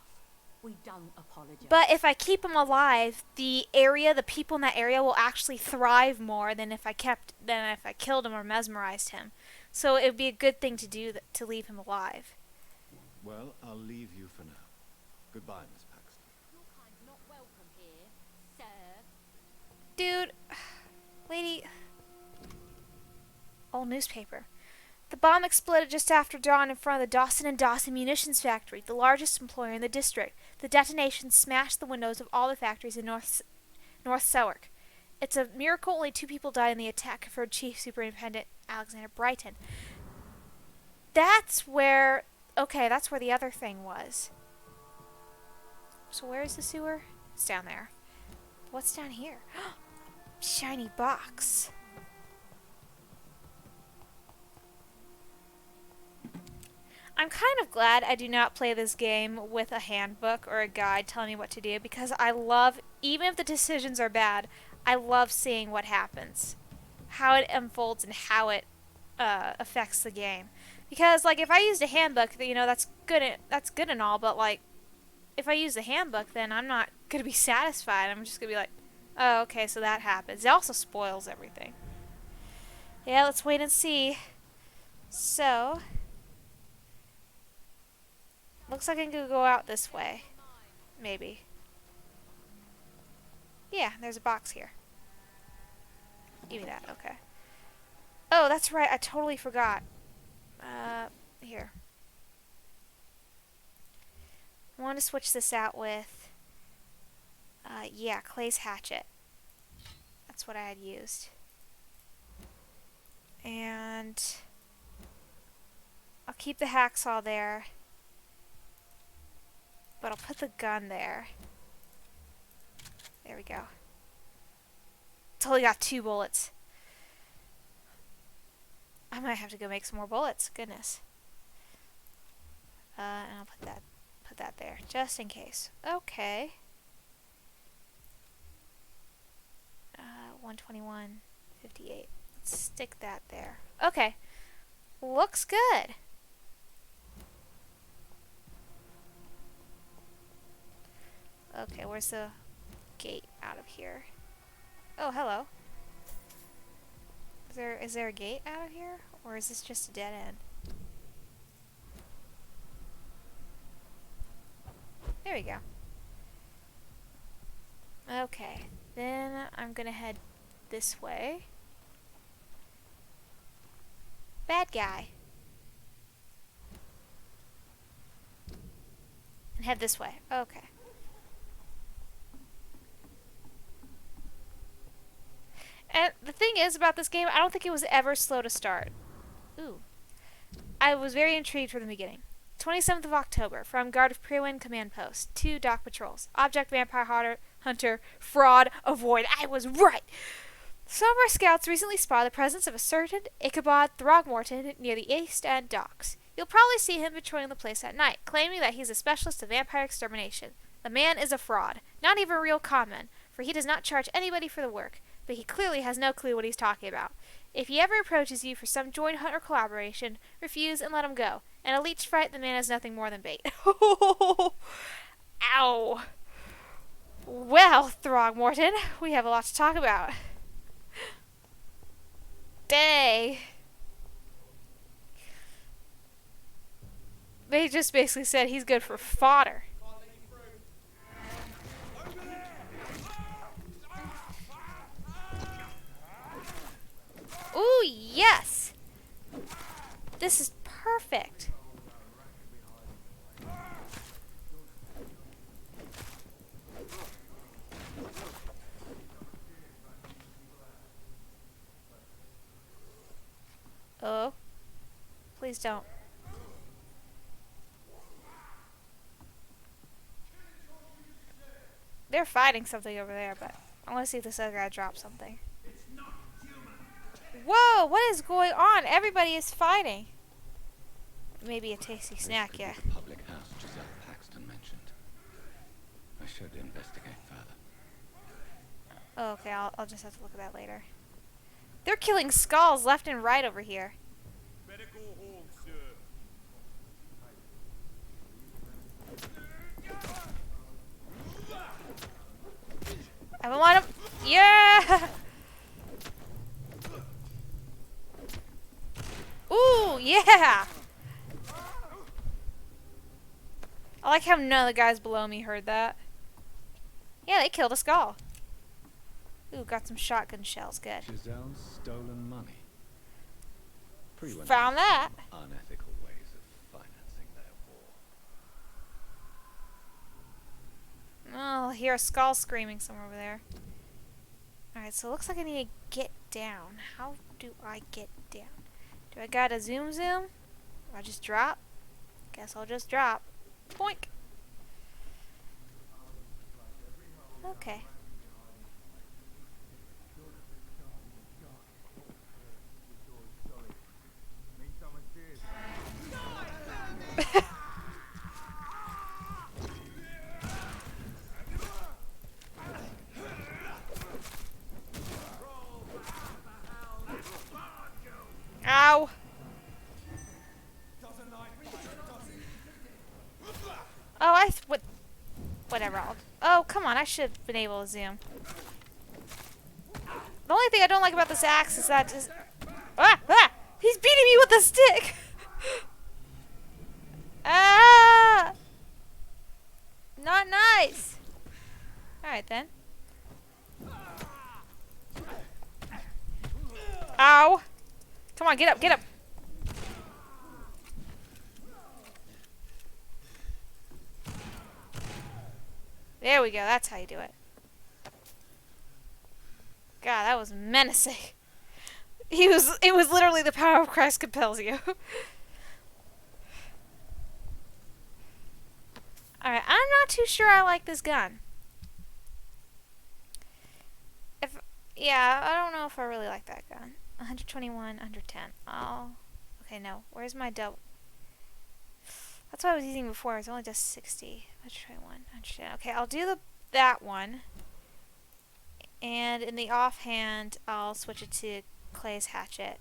We don't apologize. But if I keep him alive, the people in that area will actually thrive more than if I killed him or mesmerized him. So it would be a good thing to do to leave him alive. Well, I'll leave you for now. Goodbye, Miss Paxton. Your kind's not welcome here, sir. Dude, lady, old newspaper. The bomb exploded just after dawn in front of the Dawson & Dawson Munitions Factory, the largest employer in the district. The detonation smashed the windows of all the factories in North Southwark. It's a miracle only 2 people died in the attack, confirmed Chief Superintendent Alexander Brighton. That's where the other thing was. So where is the sewer? It's down there. What's down here? Shiny box. I'm kind of glad I do not play this game with a handbook or a guide telling me what to do, because I love even if the decisions are bad, I love seeing what happens, how it unfolds, and how it affects the game. Because like if I used a handbook, you know, that's good. That's good and all, but like if I use the handbook, then I'm not gonna be satisfied. I'm just gonna be like, oh, okay, so that happens. It also spoils everything. Yeah, let's wait and see. So, looks like I can go out this way. Maybe. Yeah, there's a box here. Give me that, okay. Oh, that's right, I totally forgot. Here. I want to switch this out with, yeah, Clay's hatchet. That's what I had used. And I'll keep the hacksaw there, but I'll put the gun there. There we go. Totally got 2 bullets. I might have to go make some more bullets. Goodness. And I'll put that there just in case. Okay. 121.58. Let's stick that there. Okay. Looks good. Okay, where's the gate out of here? Oh, hello. Is there a gate out of here? Or is this just a dead end? There we go. Okay, then I'm gonna head this way. Bad guy. And head this way. Okay. And the thing is about this game, I don't think it was ever slow to start. Ooh. I was very intrigued from the beginning. 27th of October, from Guard of Prewind Command Post, 2 Dock Patrols. Object Vampire Hunter, Fraud, Avoid. I was right! Some of our scouts recently spotted the presence of a certain Ichabod Throgmorton near the East End docks. You'll probably see him patrolling the place at night, claiming that he's a specialist of vampire extermination. The man is a fraud, not even a real conman, for he does not charge anybody for the work, but he clearly has no clue what he's talking about. If he ever approaches you for some joint hunt or collaboration, refuse and let him go. In a leech fight, the man is nothing more than bait. Ow! Well, Throgmorton, we have a lot to talk about. Day. They just basically said he's good for fodder. Ooh, yes! This is perfect. Oh. Please don't. They're fighting something over there, but I want to see if this other guy drops something. Whoa, what is going on? Everybody is fighting. Maybe a tasty snack, yeah. The public house Giselle Paxton mentioned. I should investigate further. Oh, okay, I'll just have to look at that later. They're killing skulls left and right over here. Medical hall, sir. I don't want him. Yeah! Ooh, yeah! I like how none of the guys below me heard that. Yeah, they killed a skull. Ooh, got some shotgun shells. Good. Giselle's stolen money. Found that. Unethical ways of financing their war. Oh, I hear a skull screaming somewhere over there. Alright, so it looks like I need to get down. How do I get down? Do I gotta zoom? Do I just drop? Guess I'll just drop. Boink. Okay. Ow! Oh, whatever. Oh, come on. I should have been able to zoom. The only thing I don't like about this axe is that just... Ah! He's beating me with a stick! Ah! Not nice! Alright then. Ow! Come on, get up, get up! There we go, that's how you do it. God, that was menacing. It was literally the power of Christ compels you. Alright, I'm not too sure I like this gun. Yeah, I don't know if I really like that gun. 121, 110. Oh. Okay, no. Where's my double? That's what I was using before. It only does 60. 121, 110. Okay, I'll do that one. And in the offhand, I'll switch it to Clay's hatchet.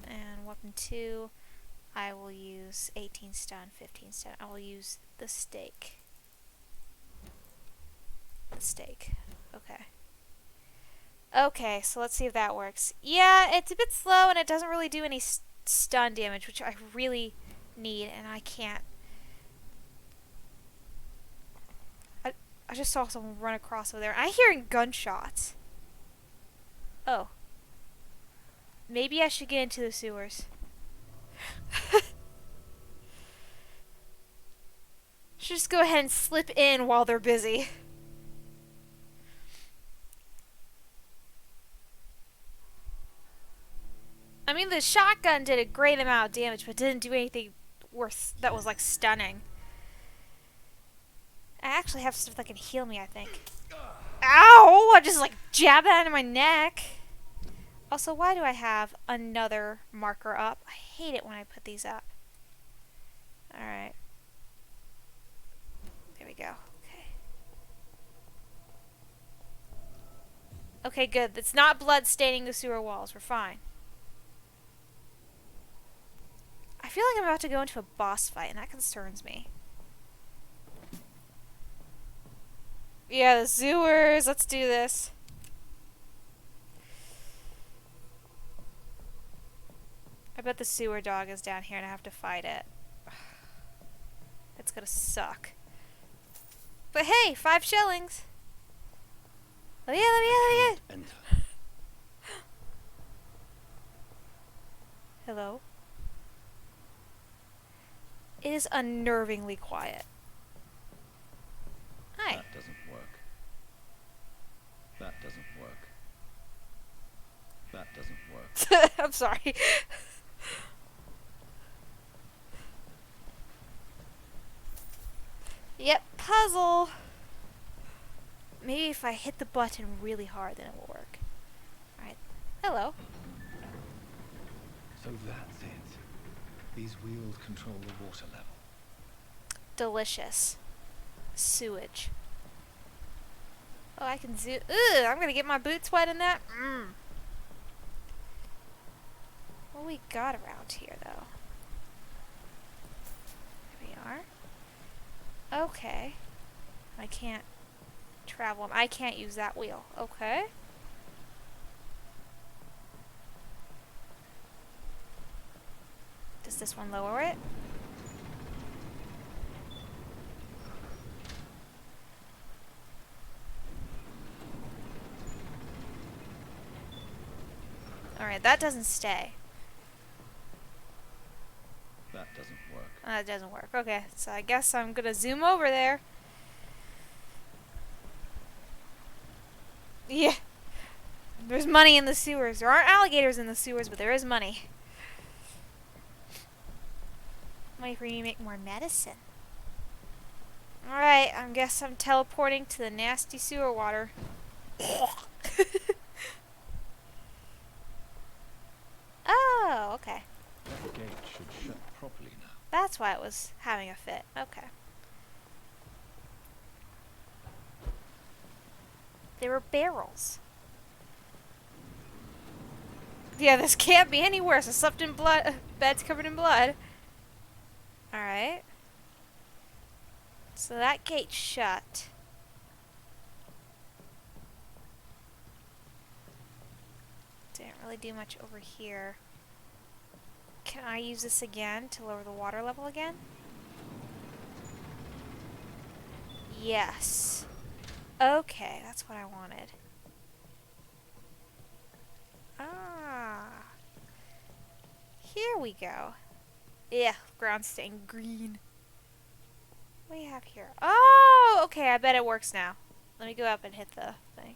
And weapon 2, I will use 18 stun, 15 stun. I will use the stake. The stake. Okay. Okay, so let's see if that works. Yeah, it's a bit slow and it doesn't really do any stun damage, which I really need, and I can't. I just saw someone run across over there. I'm hearing gunshots. Oh. Maybe I should get into the sewers. Should just go ahead and slip in while they're busy. I mean, the shotgun did a great amount of damage, but didn't do anything worth that was like stunning. I actually have stuff that can heal me, I think. Ow! I just like jab that into my neck. Also, why do I have another marker up? I hate it when I put these up. Alright. There we go. Okay. Okay, good. It's not blood staining the sewer walls. We're fine. I feel like I'm about to go into a boss fight, and that concerns me. Yeah, the sewers. Let's do this. I bet the sewer dog is down here and I have to fight it. It's gonna suck. But hey, 5 shillings. Let me in. Enter. Hello? It is unnervingly quiet. Hi. That doesn't work. That doesn't work. That doesn't work. I'm sorry. Yep, puzzle. Maybe if I hit the button really hard, then it will work. Alright. Hello. So that's it. These wheels control the water level. Delicious. Sewage. Oh, I can zoo. Ugh, I'm gonna get my boots wet in that. What we got around here, though? Here we are. Okay. I can't travel. I can't use that wheel. Okay. Does this one lower it? Alright, that doesn't stay. That doesn't work. That doesn't work. Okay, so I guess I'm gonna zoom over there. Yeah. There's money in the sewers. There aren't alligators in the sewers, but there is money. Money for you to make more medicine. Alright, I guess I'm teleporting to the nasty sewer water. Oh, okay. That gate should shut properly now. That's why it was having a fit. Okay. They were barrels. Yeah, this can't be any worse. I slept in blood. Bed's covered in blood. Alright. So that gate's shut. Didn't really do much over here. Can I use this again to lower the water level again? Yes. Okay, that's what I wanted. Ah. Here we go. Yeah, ground's staying green. What do you have here? Oh, okay, I bet it works now. Let me go up and hit the thing.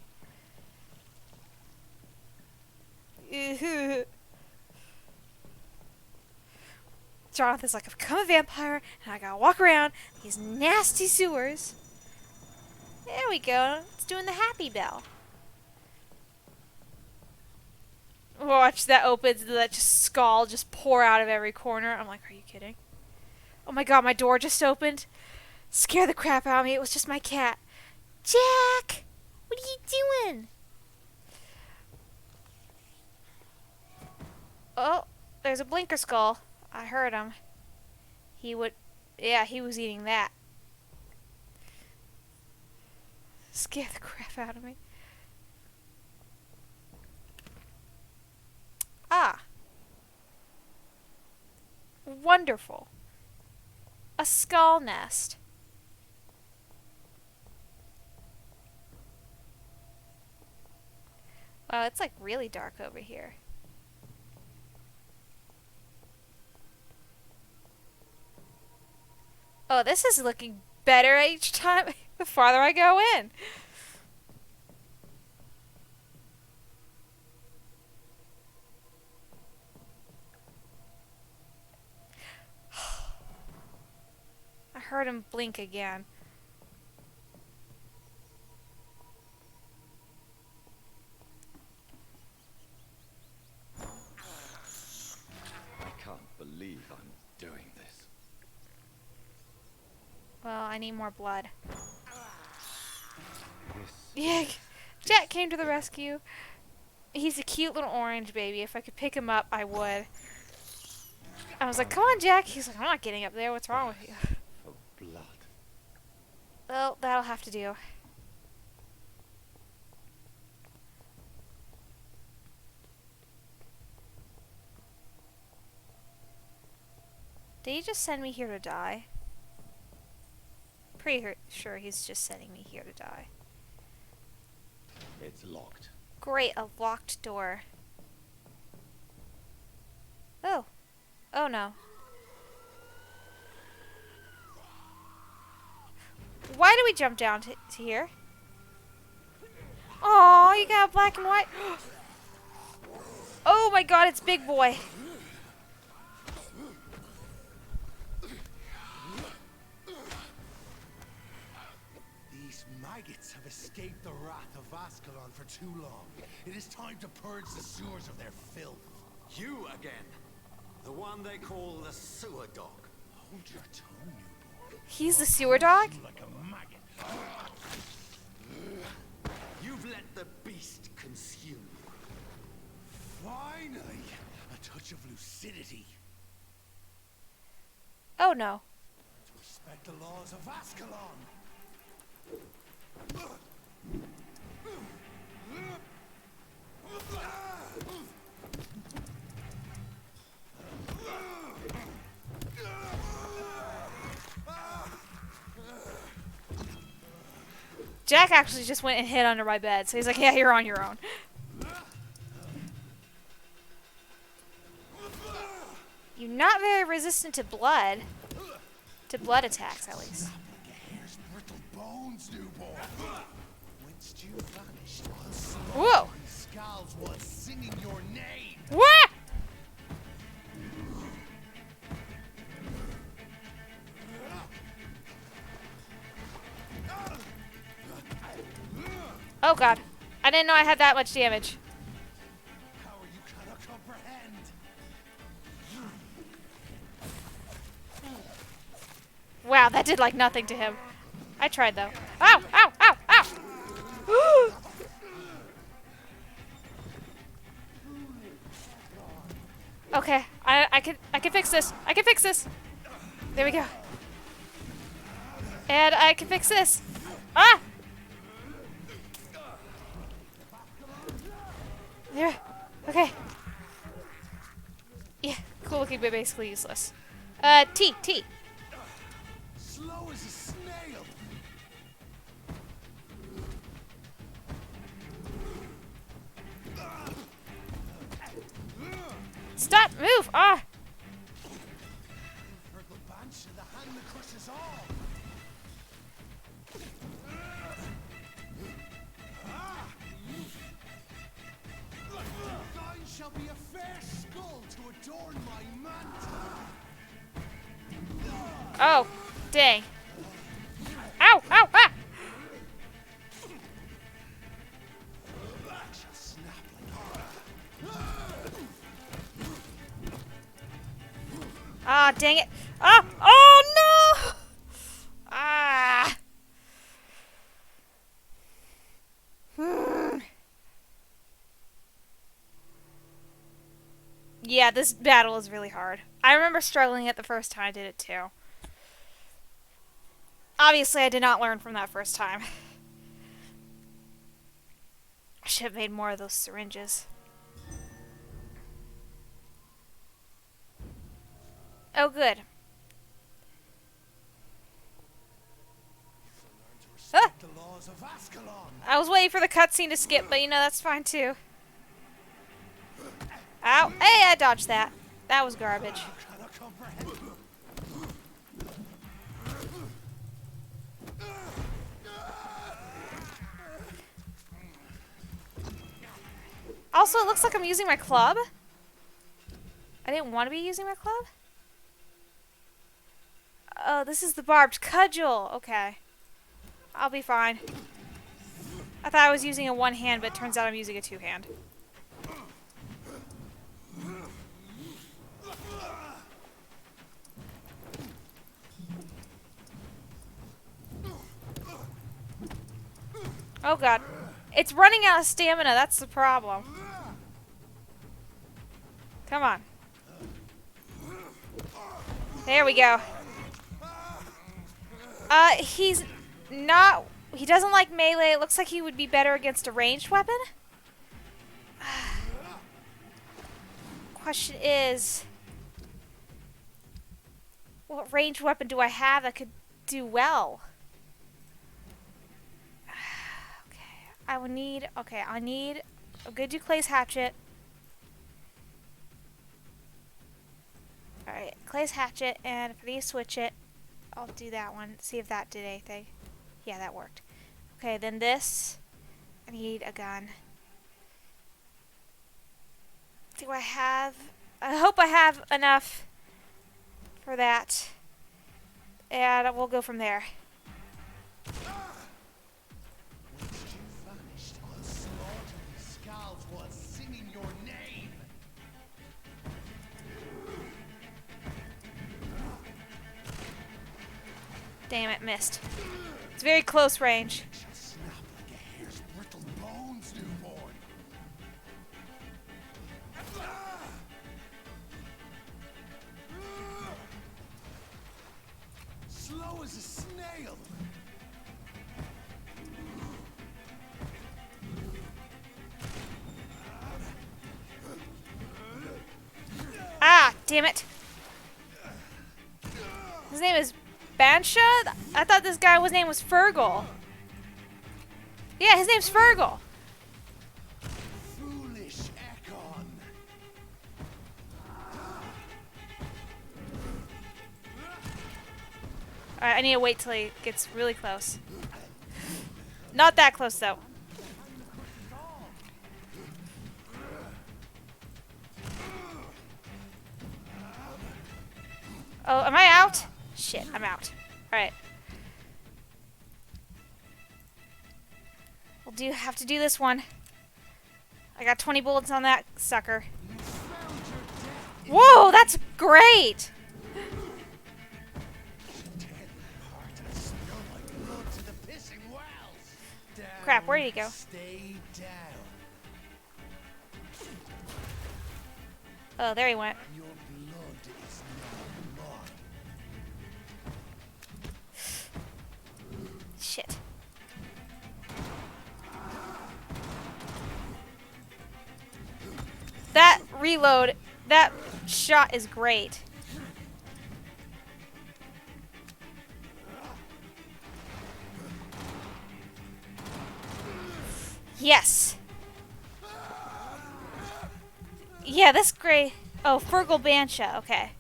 Jonathan's like, I've become a vampire and I gotta walk around these nasty sewers. There we go. It's doing the happy bell. Watch that opens and that just skull just pour out of every corner. I'm like, are you kidding? Oh my god, my door just opened. Scare the crap out of me. It was just my cat. Jack! What are you doing? Oh, there's a blinker skull. I heard him. Yeah, he was eating that. Scare the crap out of me. Ah. Wonderful. A skull nest. Wow, it's like really dark over here. Oh, this is looking better each time the farther I go in. I heard him blink again. I can't believe I'm doing this. Well, I need more blood. This Yeah, Jack came to the rescue. He's a cute little orange baby. If I could pick him up, I would. I was like, come on, Jack. He's like, I'm not getting up there. What's wrong with you? for blood. Well, that'll have to do. Did he just send me here to die? Pretty sure he's just sending me here to die. It's locked. Great, a locked door. Oh. Oh no. Why do we jump down to here? Oh, you got black and white. Oh my god, it's Big Boy. These maggots have escaped the wrath of Ascalon for too long. It is time to purge the sewers of their filth. You again. The one they call the sewer dog. Hold your tongue, newborn. He's the sewer dog? Like a maggot. You've let the beast consume you. Finally, a touch of lucidity. Oh no. To respect the laws of Ascalon. Jack actually just went and hid under my bed, so he's like, yeah, you're on your own. You're not very resistant to blood. To blood attacks, at least. Here's brittle bones, newborn. Whence you vanished while Whoa! skulls was singing your name. What? Oh god. I didn't know I had that much damage. How are you cannot comprehend? Wow, that did like nothing to him. I tried though. Ow! Ow! Ow! Ow! Okay, I can fix this. I can fix this. There we go. And I can fix this. Ah! There. Okay. Yeah, cool looking but basically useless. T. Slow as a snail. Stop! Move! Ah! Thine shall be a fair skull to adorn my mantle. Oh, dang. Ow! Ow! Ah! Ah, dang it. Ah! Oh, no! Ah! Yeah, this battle is really hard. I remember struggling it the first time I did it too. Obviously, I did not learn from that first time. I should have made more of those syringes. Oh, good. Ah! The laws of Ascalon. I was waiting for the cutscene to skip, but you know, that's fine too. Ow. Hey, I dodged that. That was garbage. Also, it looks like I'm using my club. I didn't want to be using my club. Oh, this is the barbed cudgel. Okay. I'll be fine. I thought I was using a one hand, but it turns out I'm using a two hand. Oh god. It's running out of stamina, that's the problem. Come on. There we go. He's not... He doesn't like melee. It looks like he would be better against a ranged weapon. Question is... what ranged weapon do I have that could do well? I would need... Okay, I need a good Clay's hatchet. Alright, Clay's hatchet, and if I need to switch it, I'll do that one. See if that did anything. Yeah, that worked. Okay, then this. I need a gun. Do I have... I hope I have enough for that. And we'll go from there. Damn it, missed. It's very close range. Slow as a snail. Ah, damn it. His name is Bansha? I thought this guy name was Fergal. Yeah, his name's Fergal. Foolish Ekon. Alright, I need to wait till he gets really close. Not that close, though. Oh, am I out? Shit, I'm out. Alright. We'll have to do this one. I got 20 bullets on that sucker. Whoa, that's great! Crap, where did he go? Oh, there he went. Your blood is now mine. Shit. That reload, that shot is great. Yes. Yeah, this gray. Oh, Fergal Bansha. Okay.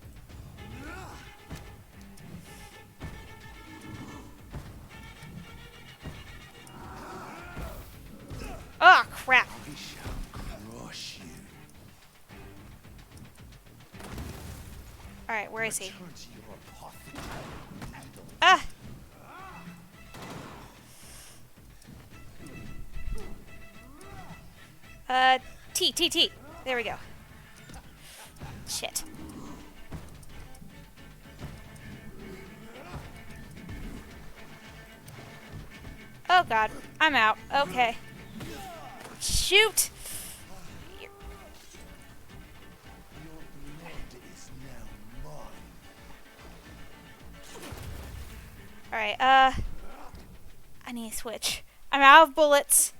Oh, crap. I shall crush you. Alright, where is he? Return to your apothecary. Ah! T. There we go. Shit. Oh god, I'm out. Okay. Shoot! Your blood is now mine. Alright, I need a switch. I'm out of bullets.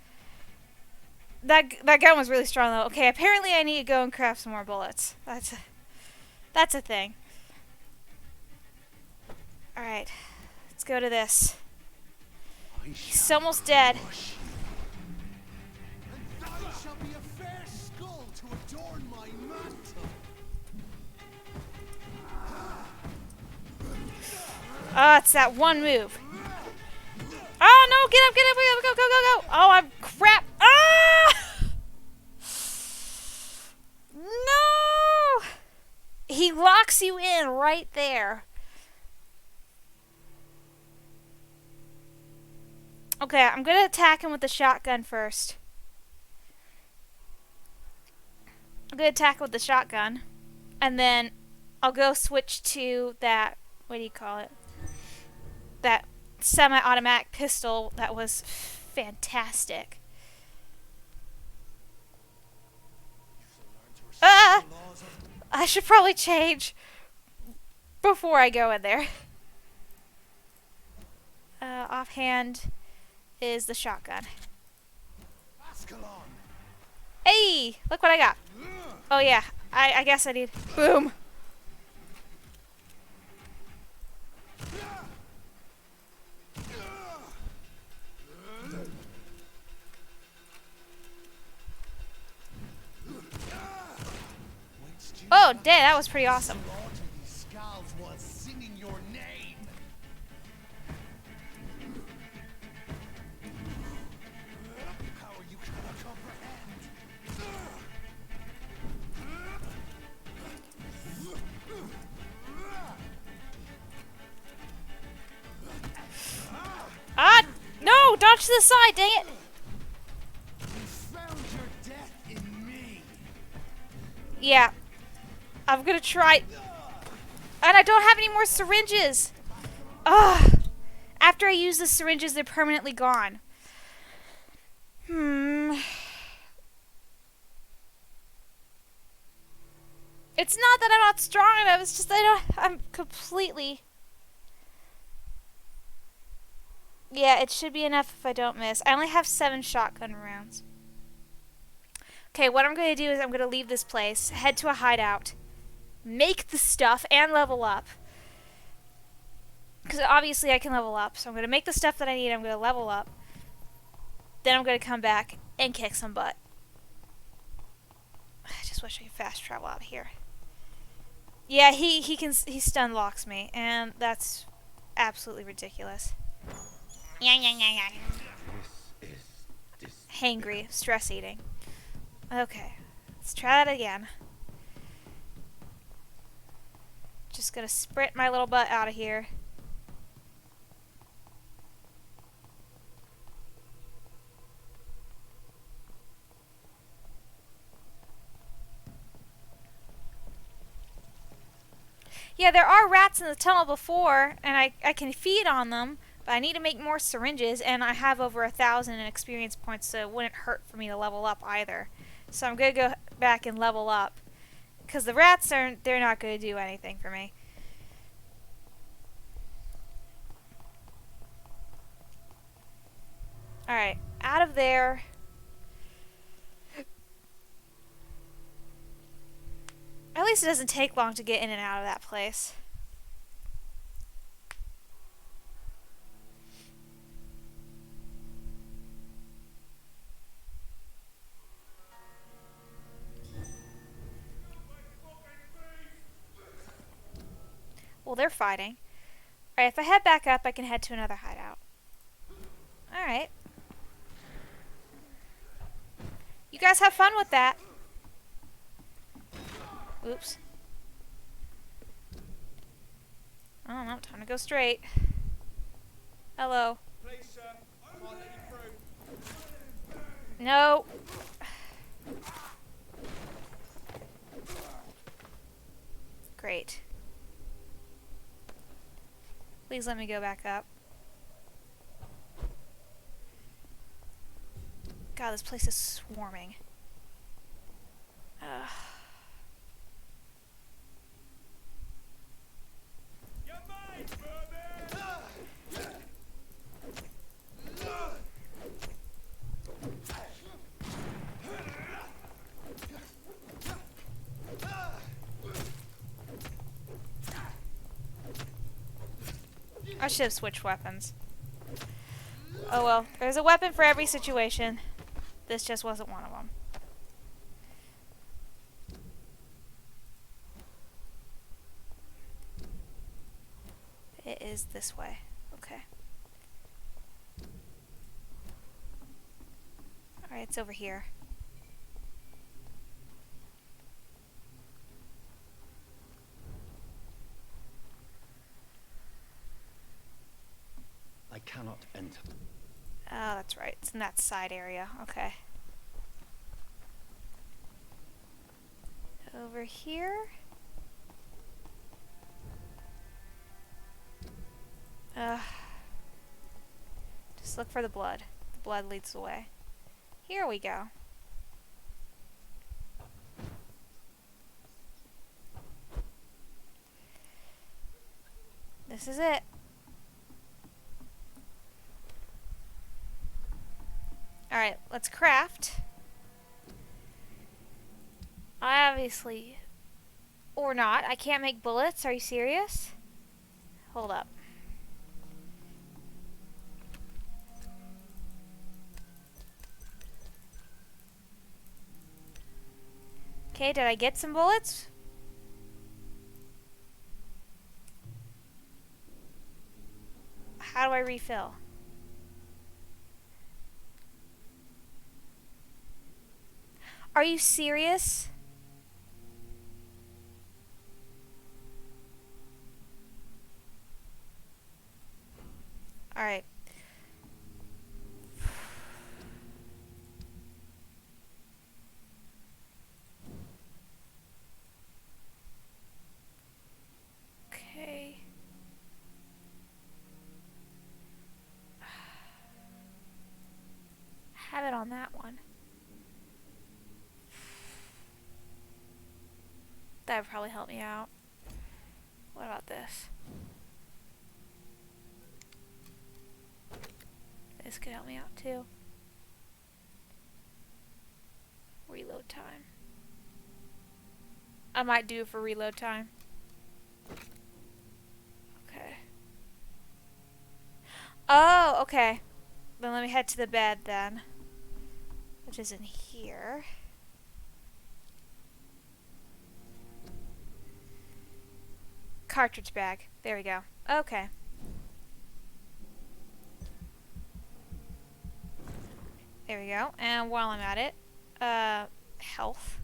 That gun was really strong though. Okay, apparently I need to go and craft some more bullets. That's a thing. Alright, let's go to this. He's almost dead. And thine shall be a fair skull to adorn my mantle. Oh, it's that one move. Oh no, get up, go. Oh, I'm crap. Ah! No! He locks you in right there. Okay, I'm gonna attack him with the shotgun first. I'm gonna attack him with the shotgun. And then I'll go switch to that, what do you call it? That semi-automatic pistol that was fantastic. Ah! I should probably change before I go in there. Offhand is the shotgun. Hey! Look what I got. Oh yeah, I guess I need... Boom! Oh, dang, that was pretty awesome. Ah! No! Dodge to the side, dang it! You found your death in me. Yeah. I'm gonna try... And I don't have any more syringes! Ugh! After I use the syringes, they're permanently gone. It's not that I'm not strong enough, it's just that I'm completely... Yeah, it should be enough if I don't miss. I only have 7 shotgun rounds. Okay, what I'm going to do is I'm going to leave this place, head to a hideout, make the stuff, and level up. Because obviously I can level up. So I'm going to make the stuff that I need, I'm going to level up. Then I'm going to come back and kick some butt. I just wish I could fast travel out of here. Yeah, he stun locks me, and that's absolutely ridiculous. Hangry, stress eating. Okay, let's try that again. Just gonna sprint my little butt out of here. Yeah, there are rats in the tunnel before, and I can feed on them, but I need to make more syringes, and I have over 1,000 in experience points, so it wouldn't hurt for me to level up either. So I'm going to go back and level up, Because the rats aren't, they're not going to do anything for me. Alright, out of there. At least it doesn't take long to get in and out of that place. Well, they're fighting. Alright, if I head back up, I can head to another hideout. Alright. You guys have fun with that. Oops. I don't know, time to go straight. Hello. Please, sir. I might let you through. No. Great. Please let me go back up. God, this place is swarming. Ugh. I should have switched weapons. Oh well, there's a weapon for every situation. This just wasn't one of them. It is this way. Okay. Alright, it's over here. I cannot enter. Oh, that's right. It's in that side area. Okay. Over here. Just look for the blood. The blood leads the way. Here we go. This is it. Alright, let's craft. I obviously... Or not. I can't make bullets. Are you serious? Hold up. Okay, did I get some bullets? How do I refill? Are you serious? Alright. Okay. Have it on that one. That would probably help me out. What about this? This could help me out too. Reload time. I might do it for reload time. Okay. Oh, okay. Then let me head to the bed then. Which is in here. Cartridge bag. There we go. Okay. There we go. And while I'm at it, health.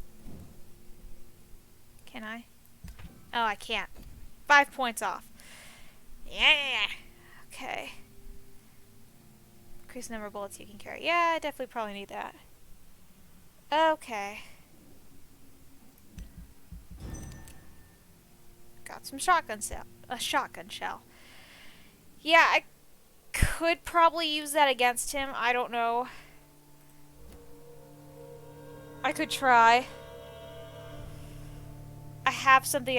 Can I? Oh, I can't. 5 points off. Yeah. Okay. Increase the number of bullets you can carry. Yeah, I definitely probably need that. Okay. Got some shotgun shell. A shotgun shell. Yeah, I could probably use that against him. I don't know. I could try. have something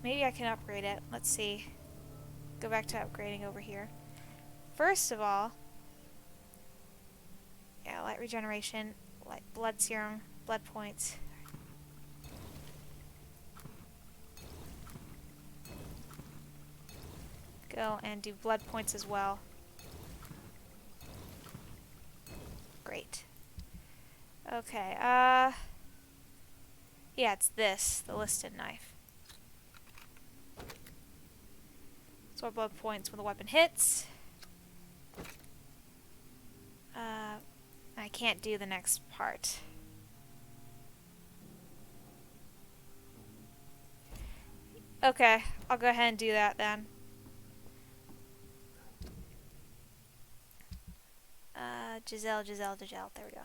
maybe I can upgrade it. Let's see. Go back to upgrading over here. First of all, yeah, light regeneration, light blood serum, blood points. Go and do blood points as well. Great. Okay, yeah, it's this, the listed knife. So blood points when the weapon hits. I can't do the next part. Okay, I'll go ahead and do that then. Giselle, there we go.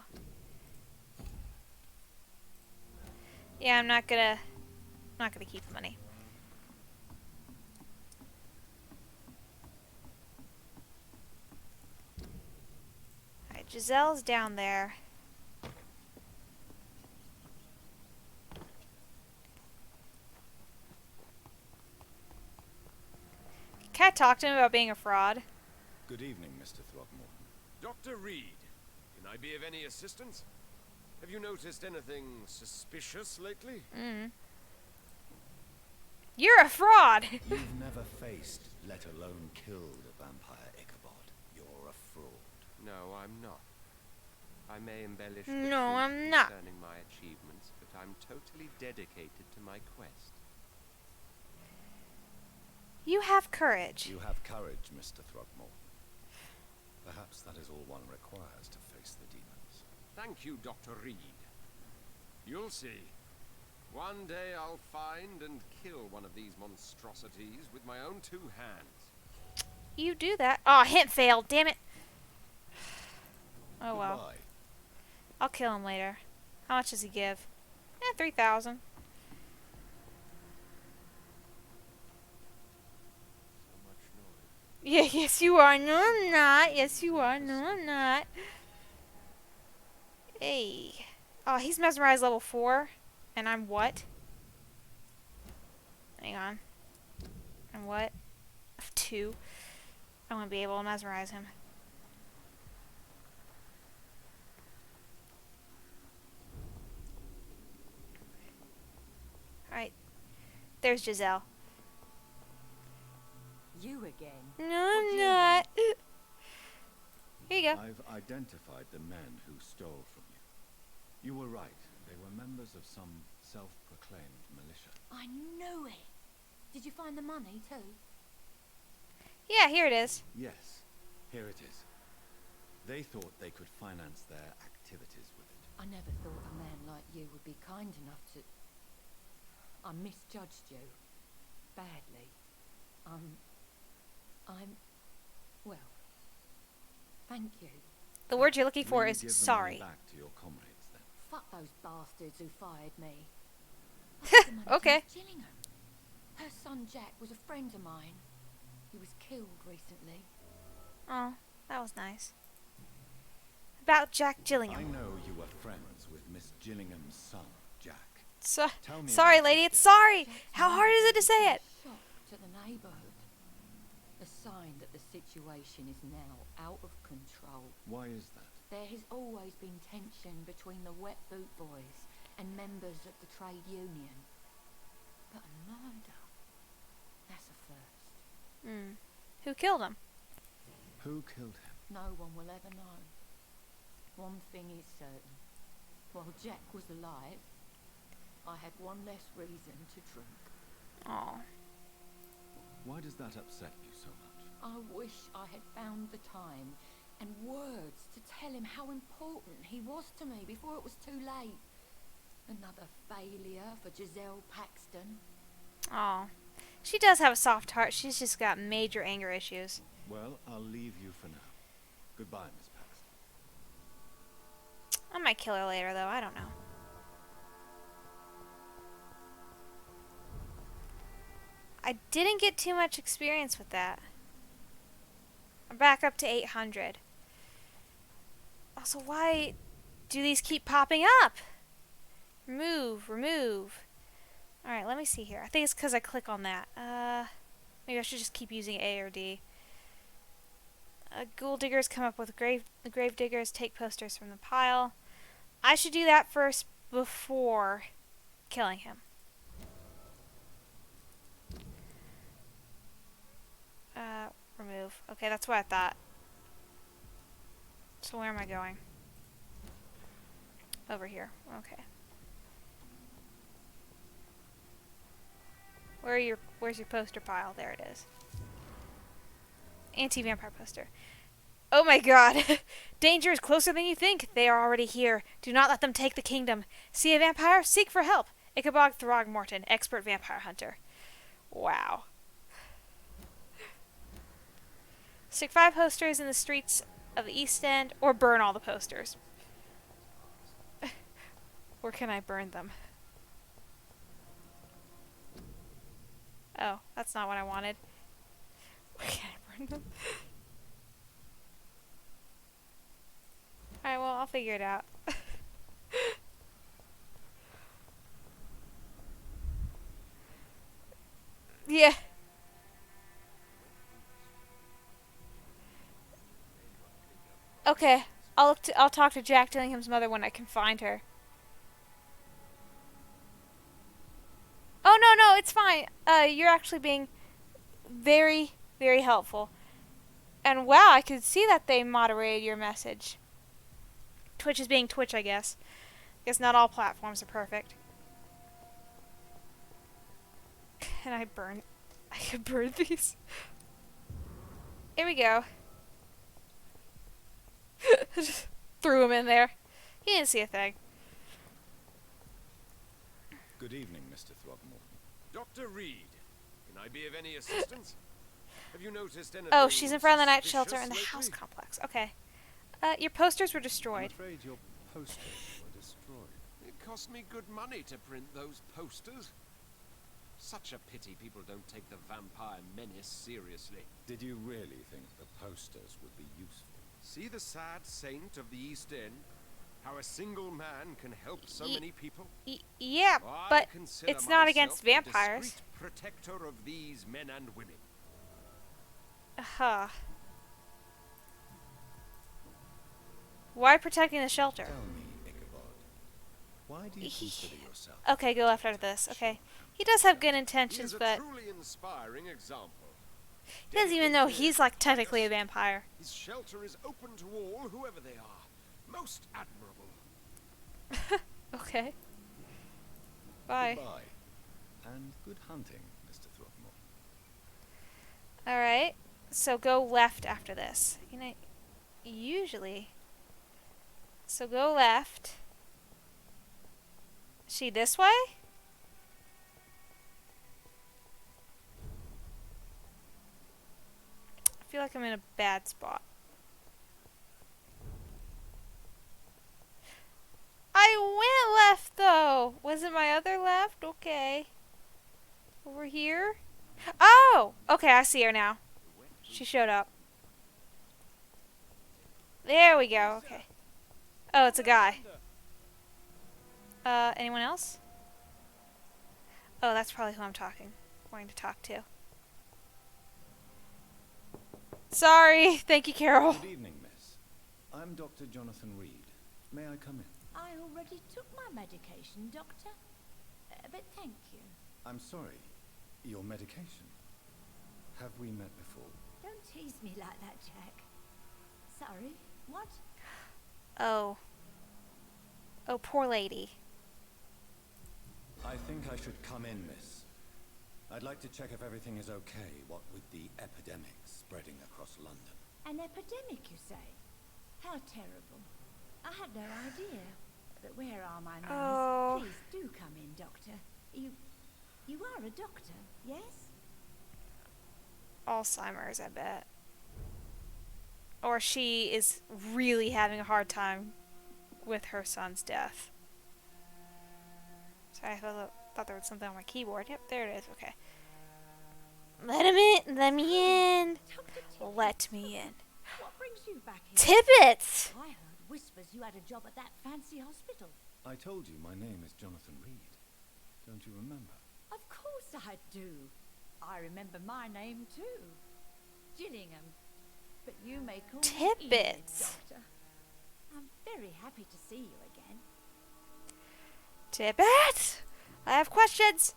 Yeah, I'm not gonna keep the money. Alright, Giselle's down there. Can I talk to him about being a fraud? Good evening, Mr. Throckmorton. Dr. Reed, can I be of any assistance? Have you noticed anything suspicious lately? You're a fraud! You've never faced, let alone killed a vampire, Ichabod. You're a fraud. No, I'm not. I may embellish the No, truth I'm not. concerning my achievements, but I'm totally dedicated to my quest. You have courage. You have courage, Mr. Throckmorton. Perhaps that is all one requires to face the demons. Thank you, Dr. Reed. You'll see. One day I'll find and kill one of these monstrosities with my own 2 hands. You do that. Oh, hint failed. Damn it. Oh well. Goodbye. I'll kill him later. How much does he give? 3,000. Yeah, yes you are. No, I'm not. Yes you are. No, I'm not. Hey. Oh, he's mesmerized level 4. And I'm what? Hang on. I'm what? 2. I won't be able to mesmerize him. Alright. There's Giselle. You again? No, I'm not. Here you go. I've identified the men who stole from you. You were right. They were members of some self-proclaimed militia. I knew it. Did you find the money too? Yeah, here it is. Yes, here it is. They thought they could finance their activities with it. I never thought a man like you would be kind enough to... I misjudged you. Badly. Well, thank you. The word you're looking for Will you is give the money sorry. back to your comrades, then? Fuck those bastards who fired me. I got the money from Okay. Miss Gillingham. Her son Jack was a friend of mine. He was killed recently. Oh, that was nice. About Jack I Gillingham. know you were friends with Miss Gillingham's son, Jack. So, Tell me sorry, about lady. it, It's Jack. sorry. How hard is it to say it? Shock to the neighbourhood. A sign that the situation is now out of control. Why is that? There has always been tension between the Wet Boot Boys and members of the trade union. But a murder? That's a first. Who killed him? Who killed him? No one will ever know. One thing is certain. While Jack was alive, I had one less reason to drink. Oh. Why does that upset you so much? I wish I had found the time and words to tell him how important he was to me before it was too late. Another failure for Giselle Paxton. Oh. She does have a soft heart. She's just got major anger issues. Well, I'll leave you for now. Goodbye, Miss Paxton. I might kill her later, though. I don't know. I didn't get too much experience with that. I'm back up to 800. Also, why do these keep popping up? Remove, remove. Alright, let me see here. I think it's because I click on that. Maybe I should just keep using A or D. Ghoul diggers come up with the grave diggers take posters from the pile. I should do that first before killing him. Remove. Okay, that's what I thought. So where am I going? Over here. Okay. Where's your poster pile? There it is. Anti-vampire poster. Oh my god. Danger is closer than you think. They are already here. Do not let them take the kingdom. See a vampire? Seek for help. Ichabod Throgmorton, expert vampire hunter. Wow. Stick 5 posters in the streets of the East End, or burn all the posters. Where can I burn them? Oh, that's not what I wanted. Where can I burn them? Alright, well, I'll figure it out. Yeah. Okay, I'll talk to Jack Dillingham's mother when I can find her. Oh no, it's fine. You're actually being very, very helpful. And wow, I could see that they moderated your message. Twitch is being Twitch, I guess. Guess not all platforms are perfect. Can I burn? I could burn these. Here we go. Just threw him in there. He didn't see a thing. Good evening, Mr. Throgmorton. Dr. Reed, can I be of any assistance? Have you noticed anything? Oh, she's in front of the night shelter suspicious in the lately? house complex. Okay. Your posters were I'm destroyed. afraid your posters were destroyed. It cost me good money to print those posters. Such a pity people don't take the vampire menace seriously. Did you really think the posters would be useful? See the sad saint of the East End? How a single man can help so many people? Yeah, I but consider it's not myself against a vampires. discreet protector of these men and women. Why protecting the shelter? Tell me, Ichabod, why do you consider yourself... Okay, go left after this. Okay. He does have good He intentions, is a but truly inspiring example. he doesn't even know he's like technically a vampire. His shelter is open to all, whoever they are. Most admirable. Okay. Bye. Goodbye. And good hunting, Mr. Throgmorton. Alright. So go left after this. You know, usually. So go left. She this way? I feel like I'm in a bad spot. I went left though. Was it my other left? Okay. Over here? Oh! Okay, I see her now. She showed up. There we go. Okay. Oh, it's a guy. Anyone else? Oh, that's probably who I'm wanting to talk to. Sorry. Thank you, Carol. Good evening, miss. I'm Dr. Jonathan Reed. May I come in? I already took my medication, Doctor. But thank you. I'm sorry. Your medication? Have we met before? Don't tease me like that, Jack. Sorry, what? Oh. Oh, poor lady. I think I should come in, miss. I'd like to check if everything is okay, what with the epidemic spreading across London. An epidemic, you say? How terrible. I had no idea. But where are my manners? Oh. Please do come in, Doctor. You are a doctor, yes? Alzheimer's, I bet. Or she is really having a hard time with her son's death. Sorry, I thought there was something on my keyboard. Yep, there it is. Okay. Let him in. Let me in. Let me in. What brings you back here? Tippets! I heard whispers you had a job at that fancy hospital. I told you my name is Jonathan Reed. Don't you remember? course I do. I remember my name too. Gillingham. But you may call me Enid, Tidbits. Doctor. I'm very happy to see you again. Tibbet! I have questions.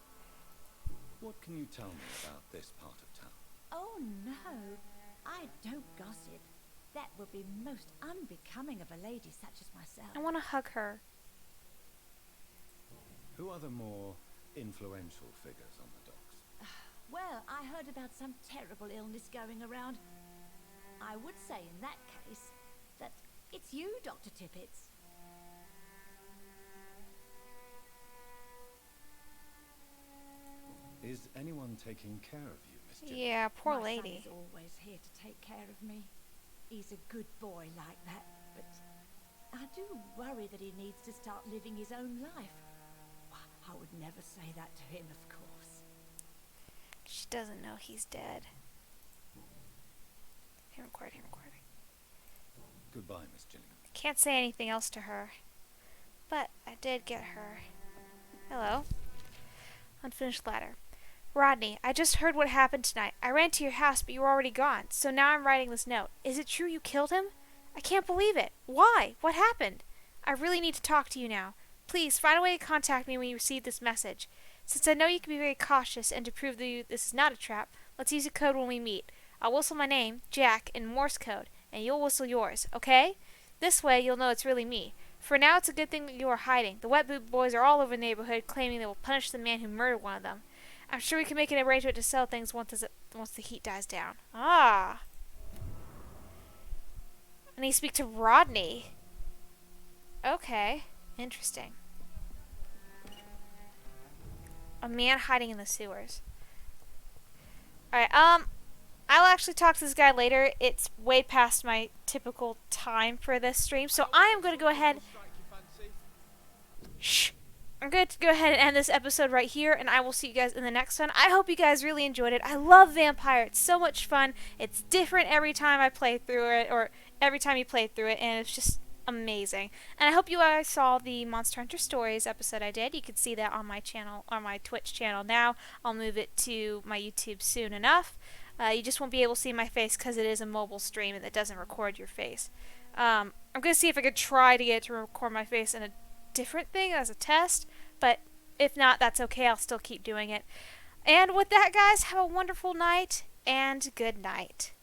What can you tell me about this part of town? Oh no, I don't gossip. That would be most unbecoming of a lady such as myself. I want to hug her. Who are the more influential figures on the docks? Well, I heard about some terrible illness going around. I would say in that case that it's you, Dr. Tippets. Is anyone taking care of you, Miss Jim? Yeah, poor My lady. son is always here to take care of me. He's a good boy like that, but I do worry that he needs to start living his own life. I would never say that to him, of course. She doesn't know he's dead. Him recording, him recording. Goodbye, Miss Gillingham. I can't say anything else to her. But I did get her. Hello. Unfinished letter. Rodney, I just heard what happened tonight. I ran to your house, but you were already gone. So now I'm writing this note. Is it true you killed him? I can't believe it. Why? What happened? I really need to talk to you now. Please, find a way to contact me when you receive this message. Since I know you can be very cautious, and to prove that this is not a trap, let's use a code when we meet. I'll whistle my name, Jack, in Morse code, and you'll whistle yours, okay? This way you'll know it's really me. For now, it's a good thing that you are hiding. The Wet Boot Boys are all over the neighborhood, claiming they will punish the man who murdered one of them. I'm sure we can make an arrangement to sell things once the heat dies down. Ah. I need to speak to Rodney. Okay. Interesting. A man hiding in the sewers. Alright, I'll actually talk to this guy later. It's way past my typical time for this stream, so I am going to go ahead... Shh! I'm going to go ahead and end this episode right here, and I will see you guys in the next one. I hope you guys really enjoyed it. I love Vampyr. It's so much fun. It's different every time I play through it, or every time you play through it, and it's just amazing. And I hope you guys saw the Monster Hunter Stories episode I did. You can see that on my channel, or my Twitch channel now. I'll move it to my YouTube soon enough. You just won't be able to see my face because it is a mobile stream and it doesn't record your face. I'm going to see if I could try to get it to record my face in a different thing as a test, but if not, that's okay. I'll still keep doing it. And with that, guys, have a wonderful night and good night.